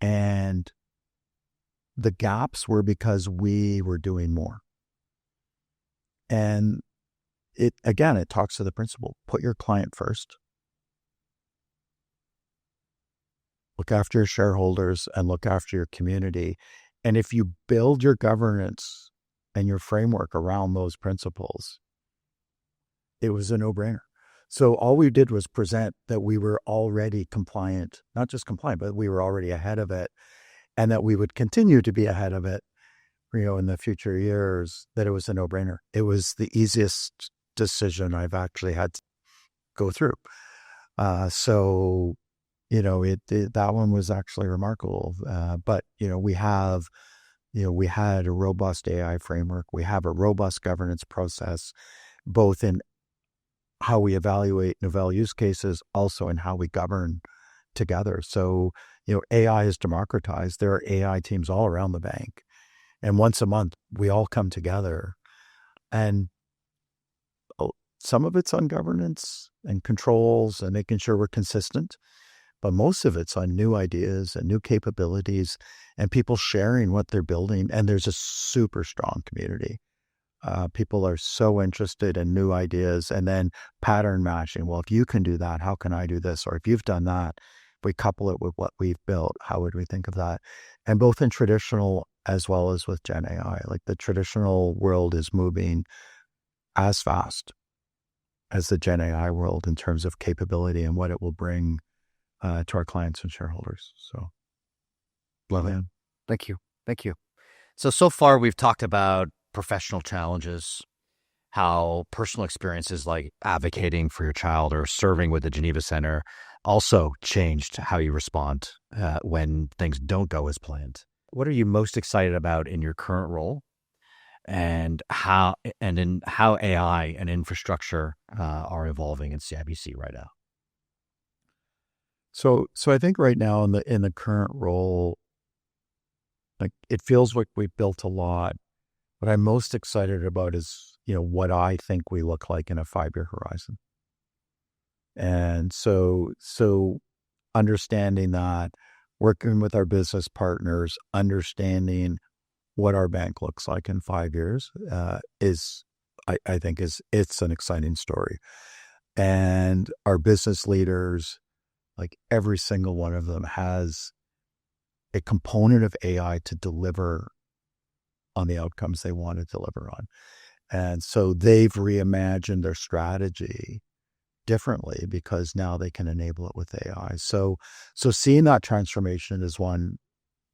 Speaker 1: And the gaps were because we were doing more. And it talks to the principle, put your client first. Look after your shareholders and look after your community. And if you build your governance and your framework around those principles, it was a no-brainer. So all we did was present that we were already compliant, not just compliant, but we were already ahead of it, and that we would continue to be ahead of it, in the future years, that it was a no-brainer. It was the easiest decision I've actually had to go through. So that one was actually remarkable. But, we had a robust AI framework. We have a robust governance process, both in how we evaluate novel use cases, also in how we govern together. So, AI is democratized. There are AI teams all around the bank. And once a month, we all come together. And some of it's on governance and controls and making sure we're consistent. But most of it's on new ideas and new capabilities and people sharing what they're building. And there's a super strong community. People are so interested in new ideas and then pattern matching. Well, if you can do that, how can I do this? Or if you've done that, we couple it with what we've built, how would we think of that? And both in traditional as well as with Gen AI, like the traditional world is moving as fast as the Gen AI world in terms of capability and what it will bring to our clients and shareholders. So,
Speaker 2: Love it. Thank you. Thank you. So far we've talked about professional challenges, how personal experiences like advocating for your child or serving with the Geneva Center also changed how you respond when things don't go as planned. What are you most excited about in your current role, and how AI and infrastructure are evolving in CIBC right now?
Speaker 1: so I think right now in the current role, like it feels like we've built a lot. What I'm most excited about is, what I think we look like in a 5-year horizon. And so understanding that, working with our business partners, understanding what our bank looks like in 5 years I think it's an exciting story. And our business leaders, like every single one of them has a component of AI to deliver on the outcomes they want to deliver on. And so they've reimagined their strategy differently because now they can enable it with AI. So seeing that transformation is one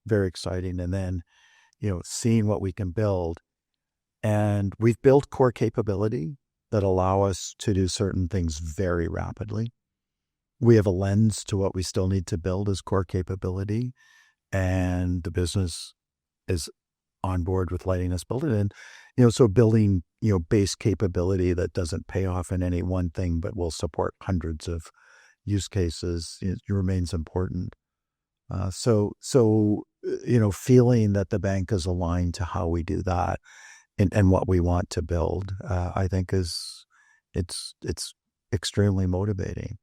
Speaker 1: very exciting. And then, seeing what we can build. And we've built core capability that allow us to do certain things very rapidly. We have a lens to what we still need to build as core capability, and the business is on board with letting us build it. And, so building, base capability that doesn't pay off in any one thing, but will support hundreds of use cases, it remains important. Feeling that the bank is aligned to how we do that and what we want to build, I think it's extremely motivating.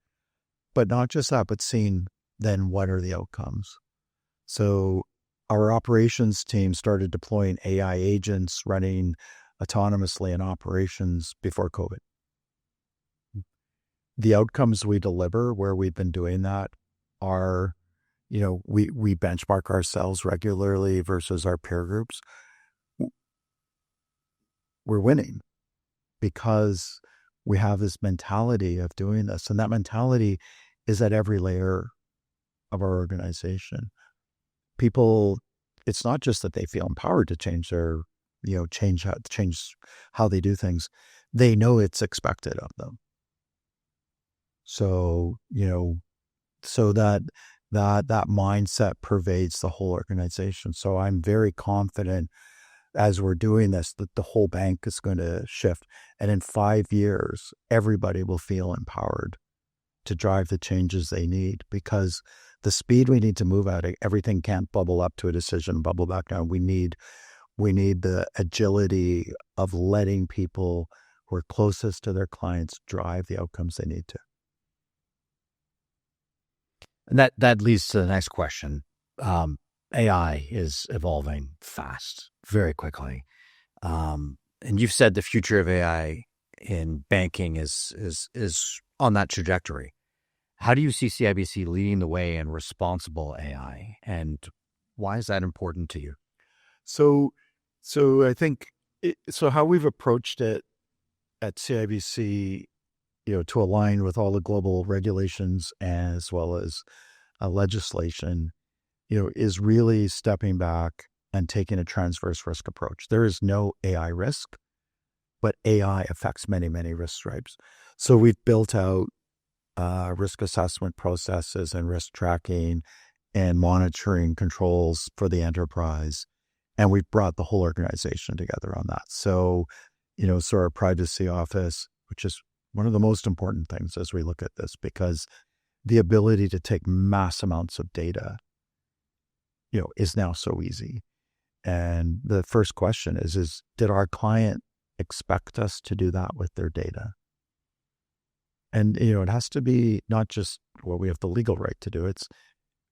Speaker 1: But not just that, but seeing then what are the outcomes. So our operations team started deploying AI agents running autonomously in operations before COVID. The outcomes we deliver where we've been doing that are, we benchmark ourselves regularly versus our peer groups. We're winning because we have this mentality of doing this. And that mentality is at every layer of our organization. People, it's not just that they feel empowered to change their, change how they do things. They know it's expected of them. So, so that mindset pervades the whole organization. So I'm very confident as we're doing this, that the whole bank is going to shift. And in 5 years, everybody will feel empowered to drive the changes they need, because the speed we need to move at, everything can't bubble up to a decision, bubble back down. We need the agility of letting people who are closest to their clients drive the outcomes they need to.
Speaker 2: And that leads to the next question. AI is evolving fast, very quickly. And you've said the future of AI in banking is on that trajectory. How do you see CIBC leading the way in responsible AI, and why is that important to you?
Speaker 1: So I think so how we've approached it at CIBC, to align with all the global regulations as well as legislation, is really stepping back and taking a transverse risk approach. There is no AI risk, but AI affects many, many risk stripes. So we've built out risk assessment processes and risk tracking and monitoring controls for the enterprise. And we've brought the whole organization together on that. So, so our privacy office, which is one of the most important things as we look at this, because the ability to take mass amounts of data, is now so easy. And the first question is did our client expect us to do that with their data? And, it has to be not just, well, we have the legal right to do it. It's,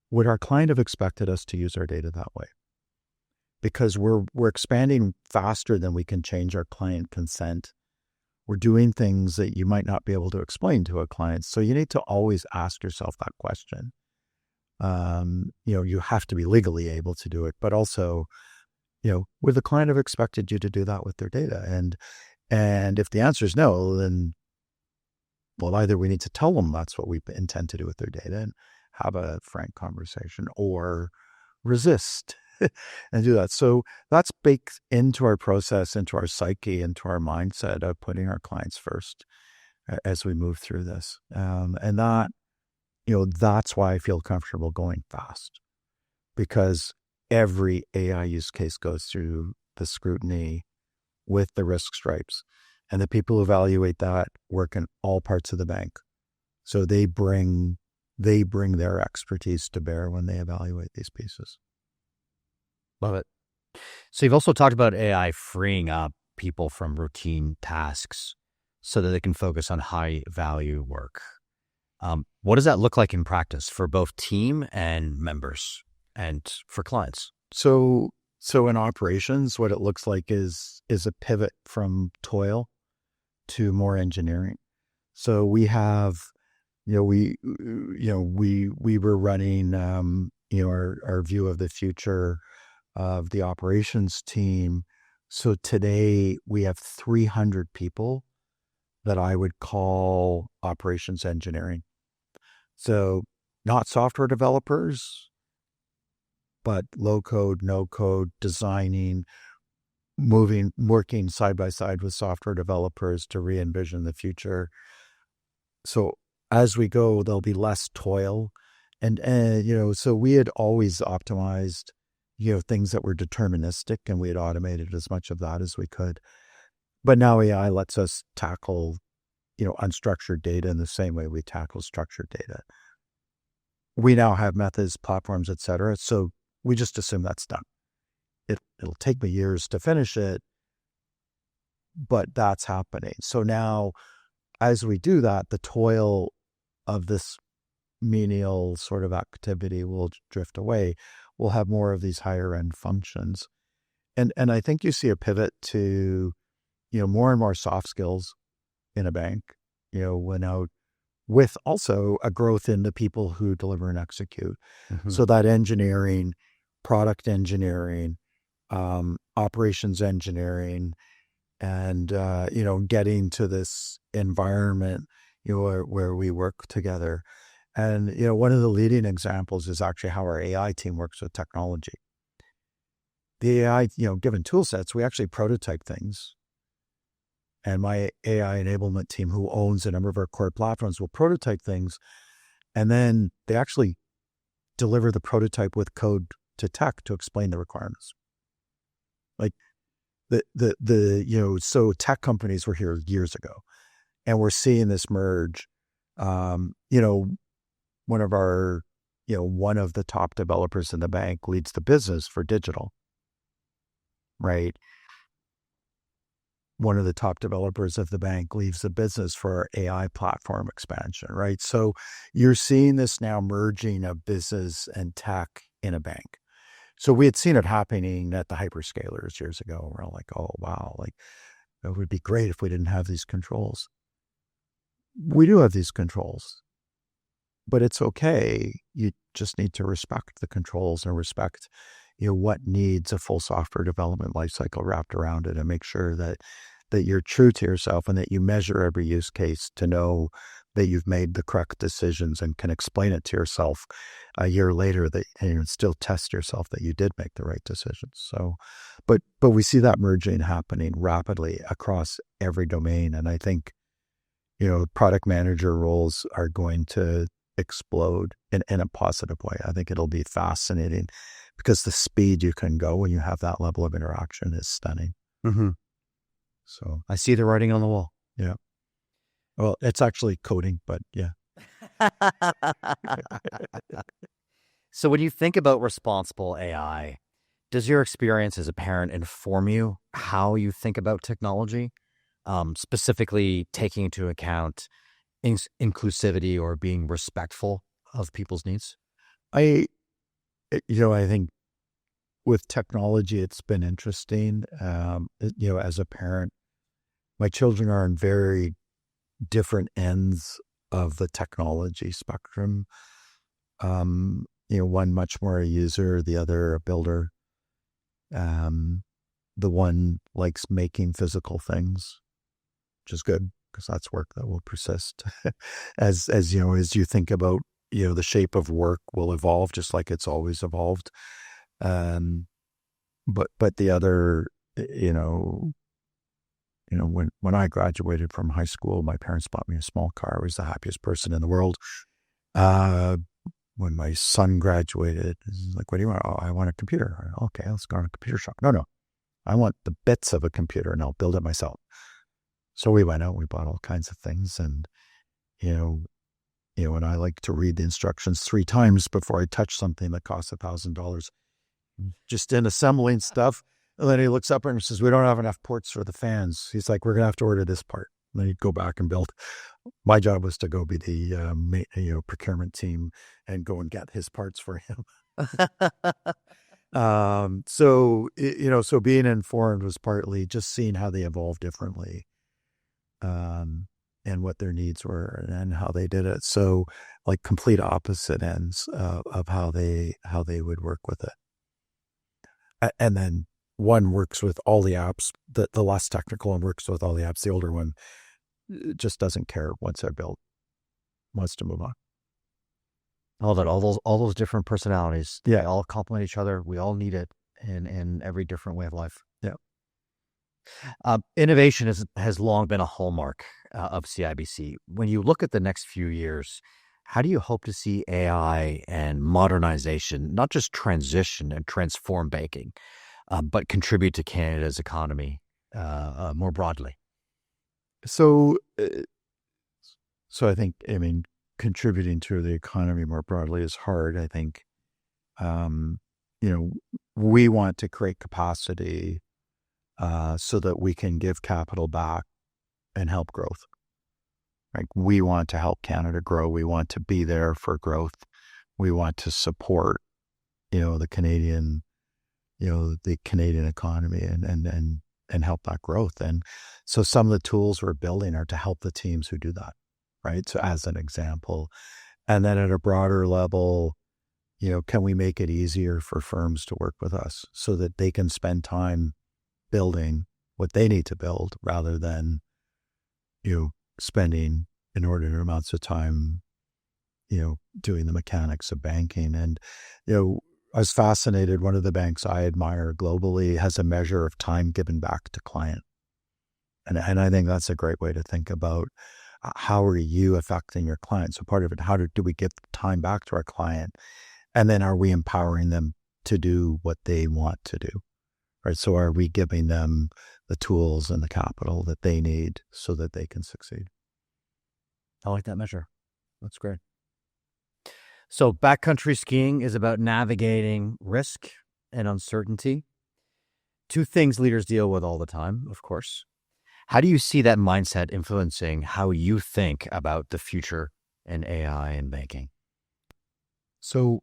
Speaker 1: would our client have expected us to use our data that way? Because we're expanding faster than we can change our client consent. We're doing things that you might not be able to explain to a client. So you need to always ask yourself that question. You have to be legally able to do it, but also, would the client have expected you to do that with their data? And if the answer is no, then, well, either we need to tell them that's what we intend to do with their data and have a frank conversation, or resist and do that. So that's baked into our process, into our psyche, into our mindset of putting our clients first as we move through this. And that, that's why I feel comfortable going fast, because every AI use case goes through the scrutiny with the risk stripes. And the people who evaluate that work in all parts of the bank. So they bring their expertise to bear when they evaluate these pieces.
Speaker 2: Love it. So you've also talked about AI freeing up people from routine tasks so that they can focus on high value work. What does that look like in practice for both team and members and for clients?
Speaker 1: So in operations, what it looks like is a pivot from toil to more engineering. So we have, we were running, our view of the future of the operations team. So today we have 300 people that I would call operations engineering. So not software developers, but low code, no code, designing, working side by side with software developers to re-envision the future. So as we go, there'll be less toil. And so we had always optimized, things that were deterministic, and we had automated as much of that as we could. But now AI lets us tackle, unstructured data in the same way we tackle structured data. We now have methods, platforms, et cetera. So we just assume that's done. It'll take me years to finish it, but that's happening. So now, as we do that, the toil of this menial sort of activity will drift away. We'll have more of these higher end functions. And I think you see a pivot to, more and more soft skills in a bank, with also a growth in the people who deliver and execute. Mm-hmm. So that engineering, product engineering, operations engineering, and, getting to this environment, where we work together. And, one of the leading examples is actually how our AI team works with technology. The AI, given tool sets, we actually prototype things. And my AI enablement team, who owns a number of our core platforms, will prototype things. And then they actually deliver the prototype with code to tech to explain the requirements. Like so tech companies were here years ago, and we're seeing this merge. One of the top developers in the bank leads the business for digital, right? One of the top developers of the bank leaves the business for our AI platform expansion, right? So you're seeing this now merging of business and tech in a bank. So we had seen it happening at the hyperscalers years ago. We're all like, oh, wow, like it would be great if we didn't have these controls. We do have these controls, but it's okay. You just need to respect the controls and respect, what needs a full software development lifecycle wrapped around it, and make sure that you're true to yourself and that you measure every use case to know that you've made the correct decisions and can explain it to yourself a year later, that and still test yourself that you did make the right decisions. So, but we see that merging happening rapidly across every domain. And I think, product manager roles are going to explode in a positive way. I think it'll be fascinating because the speed you can go when you have that level of interaction is stunning.
Speaker 2: Mm-hmm.
Speaker 1: So
Speaker 2: I see the writing on the wall.
Speaker 1: Yeah. Well, it's actually coding, but yeah.
Speaker 2: So when you think about responsible AI, does your experience as a parent inform you how you think about technology, specifically taking into account inclusivity or being respectful of people's needs?
Speaker 1: I think with technology, it's been interesting. As a parent, my children are on very different ends of the technology spectrum. one much more a user, the other a builder. The one likes making physical things, which is good because that's work that will persist. as you think about, the shape of work will evolve just like it's always evolved. But the other, when I graduated from high school, my parents bought me a small car. I was the happiest person in the world. When my son graduated, he's like, what do you want? Oh, I want a computer. Okay, let's go to a computer shop. No, I want the bits of a computer and I'll build it myself. So we went out, we bought all kinds of things. And, and I like to read the instructions 3 times before I touch something that costs $1,000 just in assembling stuff. And then he looks up and says, we don't have enough ports for the fans. He's like, we're going to have to order this part. And then he'd go back and build. My job was to go be the procurement team and go and get his parts for him. So being informed was partly just seeing how they evolved differently, and what their needs were and how they did it. So like complete opposite ends of how they would work with it. And then one works with all the apps, the less technical one works with all the apps. The older one just doesn't care once they're built, wants to move on.
Speaker 2: All those different personalities.
Speaker 1: Yeah.
Speaker 2: They all complement each other. We all need it in every different way of life.
Speaker 1: Yeah.
Speaker 2: Innovation has long been a hallmark of CIBC. When you look at the next few years, how do you hope to see AI and modernization not just transition and transform banking, but contribute to Canada's economy more broadly?
Speaker 1: So I think, contributing to the economy more broadly is hard. I think, we want to create capacity so that we can give capital back and help growth. Like we want to help Canada grow. We want to be there for growth. We want to support, the Canadian economy and help that growth. And so some of the tools we're building are to help the teams who do that, right? So as an example, and then at a broader level, can we make it easier for firms to work with us so that they can spend time building what they need to build rather than, spending inordinate amounts of time, doing the mechanics of banking. And, I was fascinated. One of the banks I admire globally has a measure of time given back to client. And I think that's a great way to think about how are you affecting your client? So part of it, how do we give time back to our client? And then are we empowering them to do what they want to do? Right. So are we giving them the tools and the capital that they need so that they can succeed?
Speaker 2: I like that measure. That's great. So backcountry skiing is about navigating risk and uncertainty. 2 things leaders deal with all the time, of course. How do you see that mindset influencing how you think about the future in AI and banking?
Speaker 1: So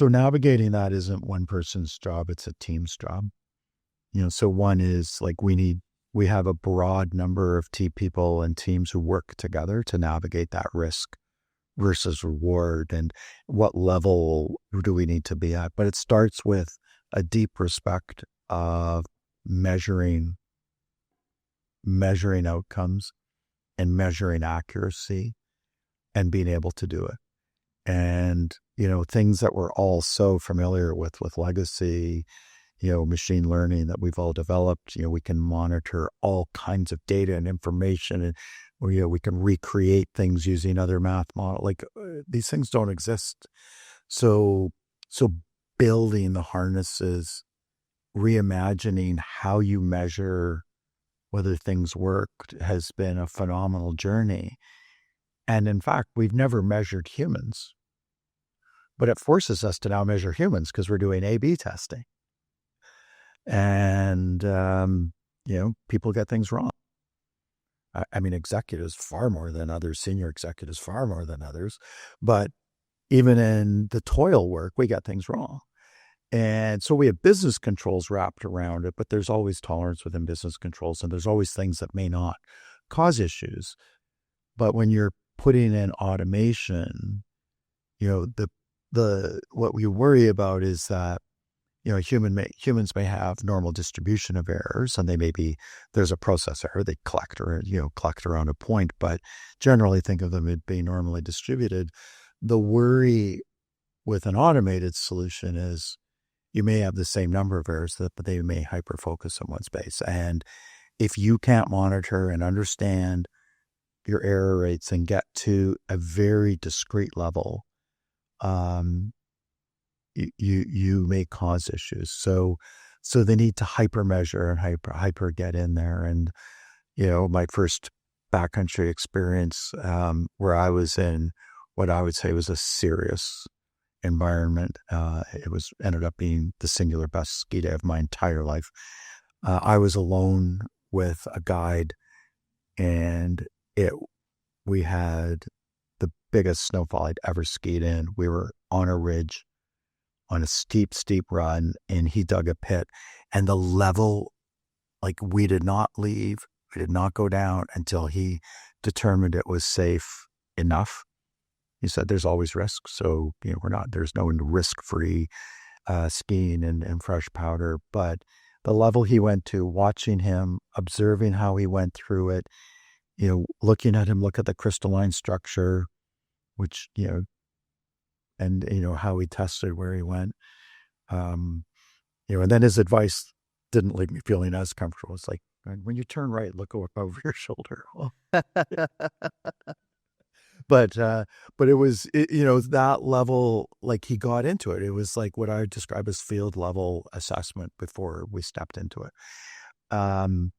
Speaker 1: navigating that isn't one person's job, it's a team's job. So one is like we have a broad number of people and teams who work together to navigate that risk versus reward and what level do we need to be at. But it starts with a deep respect of measuring outcomes and measuring accuracy and being able to do it. And, things that we're all so familiar with legacy, machine learning that we've all developed, we can monitor all kinds of data and information and, we can recreate things using other math models. Like these things don't exist. So building the harnesses, reimagining how you measure whether things worked has been a phenomenal journey. And in fact, we've never measured humans, but it forces us to now measure humans because we're doing A/B testing. And, people get things wrong. Executives far more than others, senior executives far more than others, but even in the toil work, we get things wrong. And so we have business controls wrapped around it, but there's always tolerance within business controls, and there's always things that may not cause issues. But when you're putting in automation, the what we worry about is that, humans may have normal distribution of errors, and there's a process error. They collect around a point, but generally think of them as being normally distributed. The worry with an automated solution is you may have the same number of errors, but they may hyper-focus on one space. And if you can't monitor and understand your error rates and get to a very discrete level, you may cause issues. So they need to hyper measure and hyper get in there. And, my first backcountry experience, where I was in what I would say was a serious environment. It ended up being the singular best ski day of my entire life. I was alone with a guide, and we had the biggest snowfall I'd ever skied in. We were on a ridge on a steep run, and he dug a pit, and the level, like, we did not leave. We did not go down until he determined it was safe enough. He said there's always risk. So, there's no risk-free skiing and fresh powder, but the level he went to, watching him, observing how he went through it, looking at him, look at the crystalline structure, which, and, how he tested where he went, and then his advice didn't leave me feeling as comfortable. It's like, when you turn right, look over your shoulder. But it was, that level, like, he got into it. It was like what I would describe as field level assessment before we stepped into it. And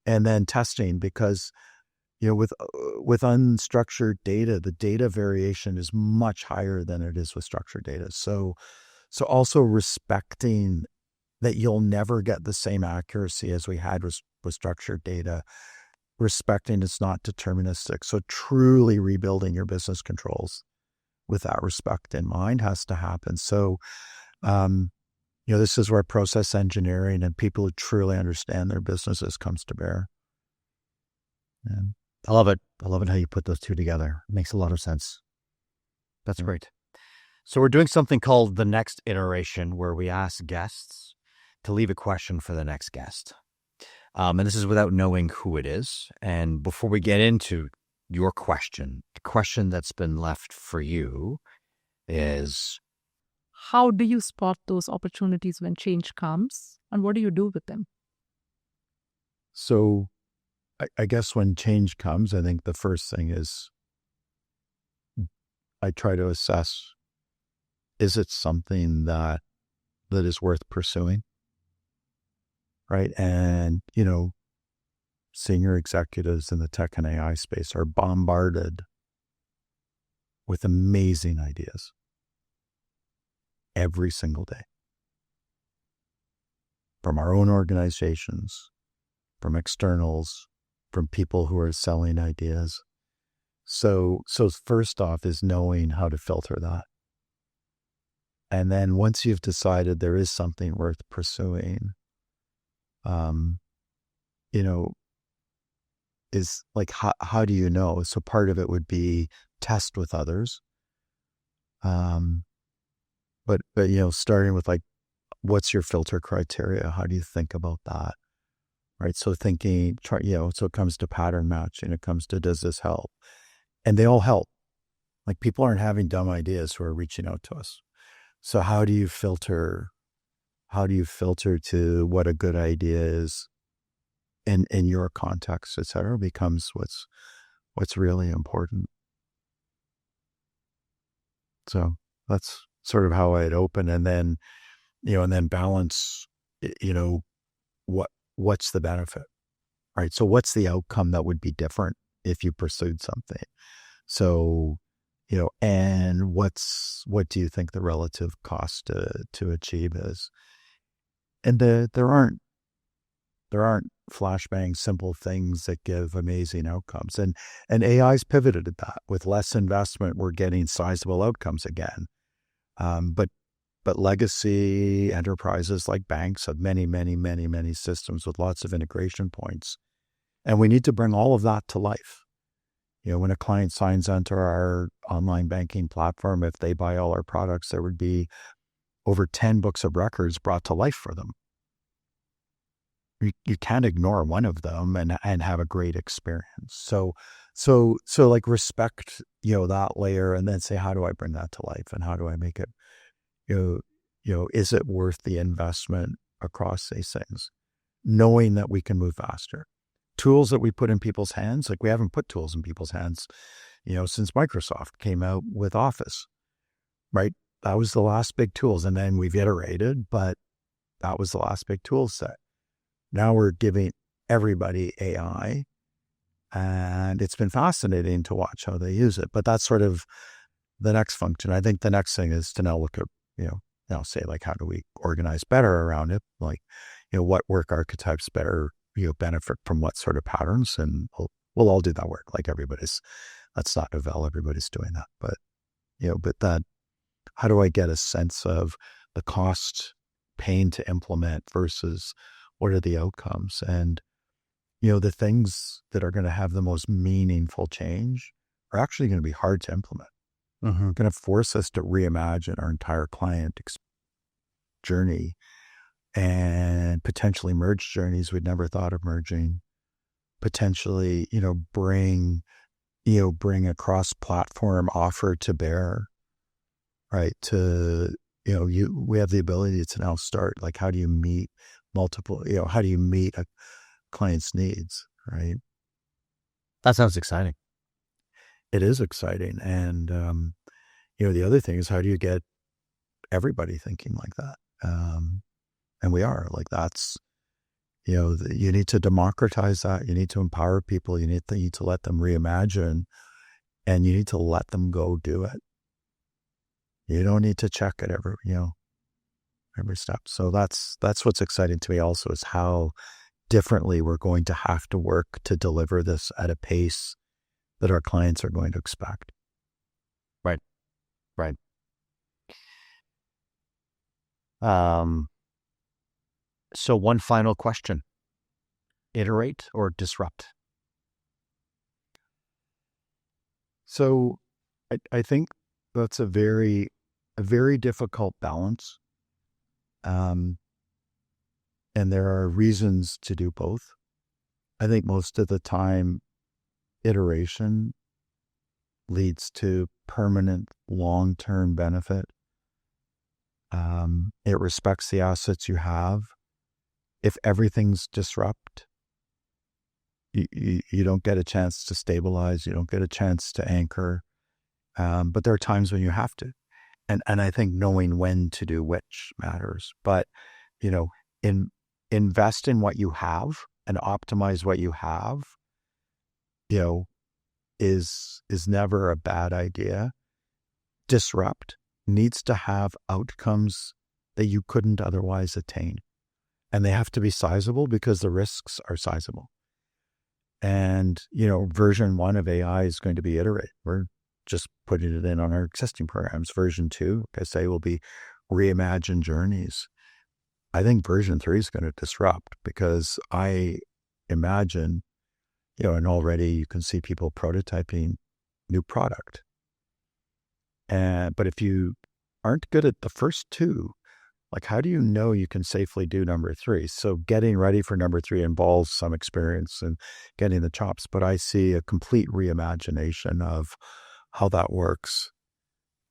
Speaker 1: then testing, because, with unstructured data, the data variation is much higher than it is with structured data. So also respecting that you'll never get the same accuracy as we had with structured data, respecting it's not deterministic. So truly rebuilding your business controls with that respect in mind has to happen. So, this is where process engineering and people who truly understand their businesses comes to bear. And
Speaker 2: I love it. I love it how you put those two together. It makes a lot of sense. That's great. So we're doing something called the next iteration, where we ask guests to leave a question for the next guest. And this is without knowing who it is. And before we get into your question, the question that's been left for you is,
Speaker 3: how do you spot those opportunities when change comes, and what do you do with them?
Speaker 1: So I guess when change comes, I think the first thing is I try to assess, is it something that is worth pursuing? Right. And, senior executives in the tech and AI space are bombarded with amazing ideas every single day, from our own organizations, from externals, from people who are selling ideas. So first off is knowing how to filter that. And then once you've decided there is something worth pursuing, is like, how do you know? So part of it would be test with others. But starting with, like, what's your filter criteria? How do you think about that? Right. So so it comes to pattern matching. It comes to, does this help? And they all help. Like, people aren't having dumb ideas who are reaching out to us. So how do you filter to what a good idea is in your context, et cetera, becomes what's really important. So that's sort of how I'd open, and then, and then balance, what's the benefit, right? So what's the outcome that would be different if you pursued something? So, and what do you think the relative cost to achieve is? And there aren't flashbang simple things that give amazing outcomes. And AI's pivoted at that. With less investment, we're getting sizable outcomes again. But legacy enterprises like banks have many, many, many, many systems with lots of integration points. And we need to bring all of that to life. When a client signs onto our online banking platform, if they buy all our products, there would be over 10 books of records brought to life for them. You can't ignore one of them and have a great experience. So like respect, that layer, and then say, how do I bring that to life, and how do I make it, is it worth the investment across these things? Knowing that we can move faster. Tools that we put in people's hands, like we haven't put tools in people's hands, since Microsoft came out with Office, right? That was the last big tools. And then we've iterated, but that was the last big tool set. Now we're giving everybody AI, and it's been fascinating to watch how they use it. But that's sort of the next function. I think the next thing is to now look at, now say, like, how do we organize better around it? Like, what work archetypes better, benefit from what sort of patterns, and we'll all do that work. Like that's not novel. Everybody's doing that. But, but how do I get a sense of the cost, pain to implement versus what are the outcomes? And, the things that are going to have the most meaningful change are actually going to be hard to implement. Going to force us to reimagine our entire client journey, and potentially merge journeys we'd never thought of merging. Potentially, bring a cross-platform offer to bear, right? We have the ability to now start, like, how do you meet multiple, how do you meet a client's needs, right?
Speaker 2: That sounds exciting.
Speaker 1: It is exciting. And, the other thing is, how do you get everybody thinking like that? And we are, like, that's, you need to democratize that. You need to empower people. You need to let them reimagine, and you need to let them go do it. You don't need to check it every step. So that's what's exciting to me also, is how differently we're going to have to work to deliver this at a pace that our clients are going to expect.
Speaker 2: Right. So one final question: iterate or disrupt?
Speaker 1: So I think that's a very difficult balance. And there are reasons to do both. I think most of the time, iteration leads to permanent long-term benefit. It respects the assets you have. If everything's disrupt, you don't get a chance to stabilize. You don't get a chance to anchor. But there are times when you have to. And I think knowing when to do which matters. But, invest in what you have and optimize what you have, is never a bad idea. Disrupt needs to have outcomes that you couldn't otherwise attain. And they have to be sizable because the risks are sizable. And, version 1 of AI is going to be iterate. We're just putting it in on our existing programs. Version 2, like I say, will be reimagine journeys. I think version 3 is going to disrupt, because I imagine, and already you can see people prototyping new product. But if you aren't good at the first 2, like, how do you know you can safely do number 3? So getting ready for number 3 involves some experience and getting the chops. But I see a complete reimagination of how that works.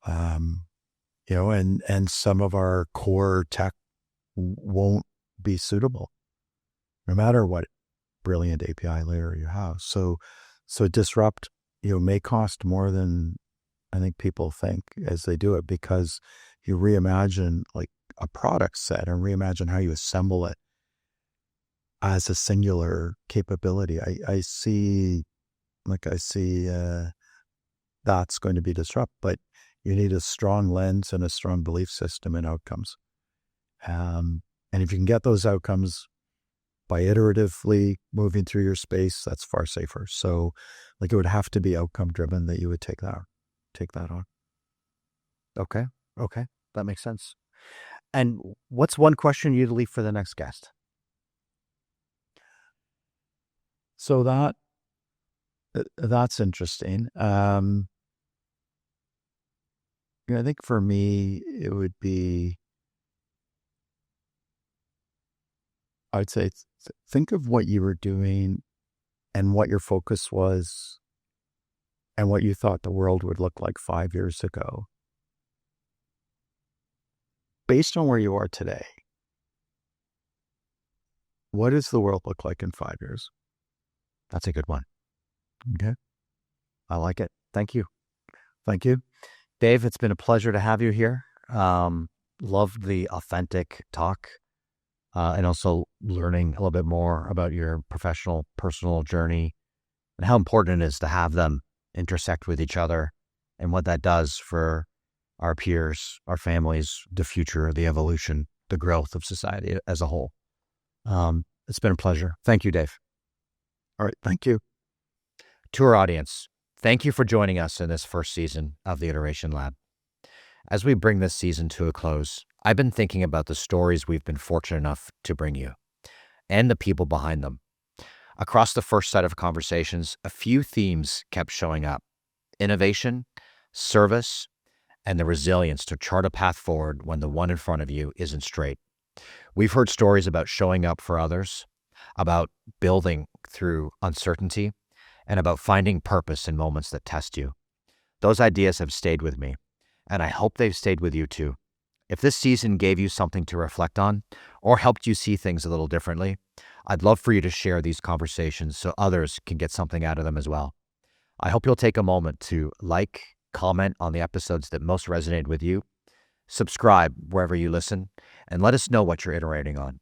Speaker 1: And some of our core tech won't be suitable, no matter what brilliant API layer you have. So disrupt, may cost more than I think people think as they do it, because you reimagine, like, a product set and reimagine how you assemble it as a singular capability. I see that's going to be disrupt, but you need a strong lens and a strong belief system in outcomes. And if you can get those outcomes by iteratively moving through your space, that's far safer. So, like, it would have to be outcome driven that you would take that on.
Speaker 2: Okay. That makes sense. And what's one question you'd leave for the next guest?
Speaker 1: So that That's interesting. I think for me, it would be, I'd say, think of what you were doing and what your focus was and what you thought the world would look like 5 years ago. Based on where you are today, what does the world look like in 5 years?
Speaker 2: That's a good one.
Speaker 1: Okay.
Speaker 2: I like it. Thank you.
Speaker 1: Thank you.
Speaker 2: Dave, it's been a pleasure to have you here. Loved the authentic talk and also learning a little bit more about your professional, personal journey and how important it is to have them intersect with each other and what that does for our peers, our families, the future, the evolution, the growth of society as a whole. It's been a pleasure. Thank you, Dave.
Speaker 1: All right. Thank you.
Speaker 2: To our audience, thank you for joining us in this first season of the Iteration Lab. As we bring this season to a close, I've been thinking about the stories we've been fortunate enough to bring you and the people behind them. Across the first set of conversations, a few themes kept showing up: innovation, service, and the resilience to chart a path forward when the one in front of you isn't straight. We've heard stories about showing up for others, about building through uncertainty, and about finding purpose in moments that test you. Those ideas have stayed with me, and I hope they've stayed with you too. If this season gave you something to reflect on or helped you see things a little differently, I'd love for you to share these conversations so others can get something out of them as well. I hope you'll take a moment to like, comment on the episodes that most resonated with you, subscribe wherever you listen, and let us know what you're iterating on.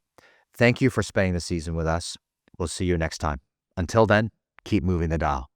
Speaker 2: Thank you for spending the season with us. We'll see you next time. Until then, keep moving the dial.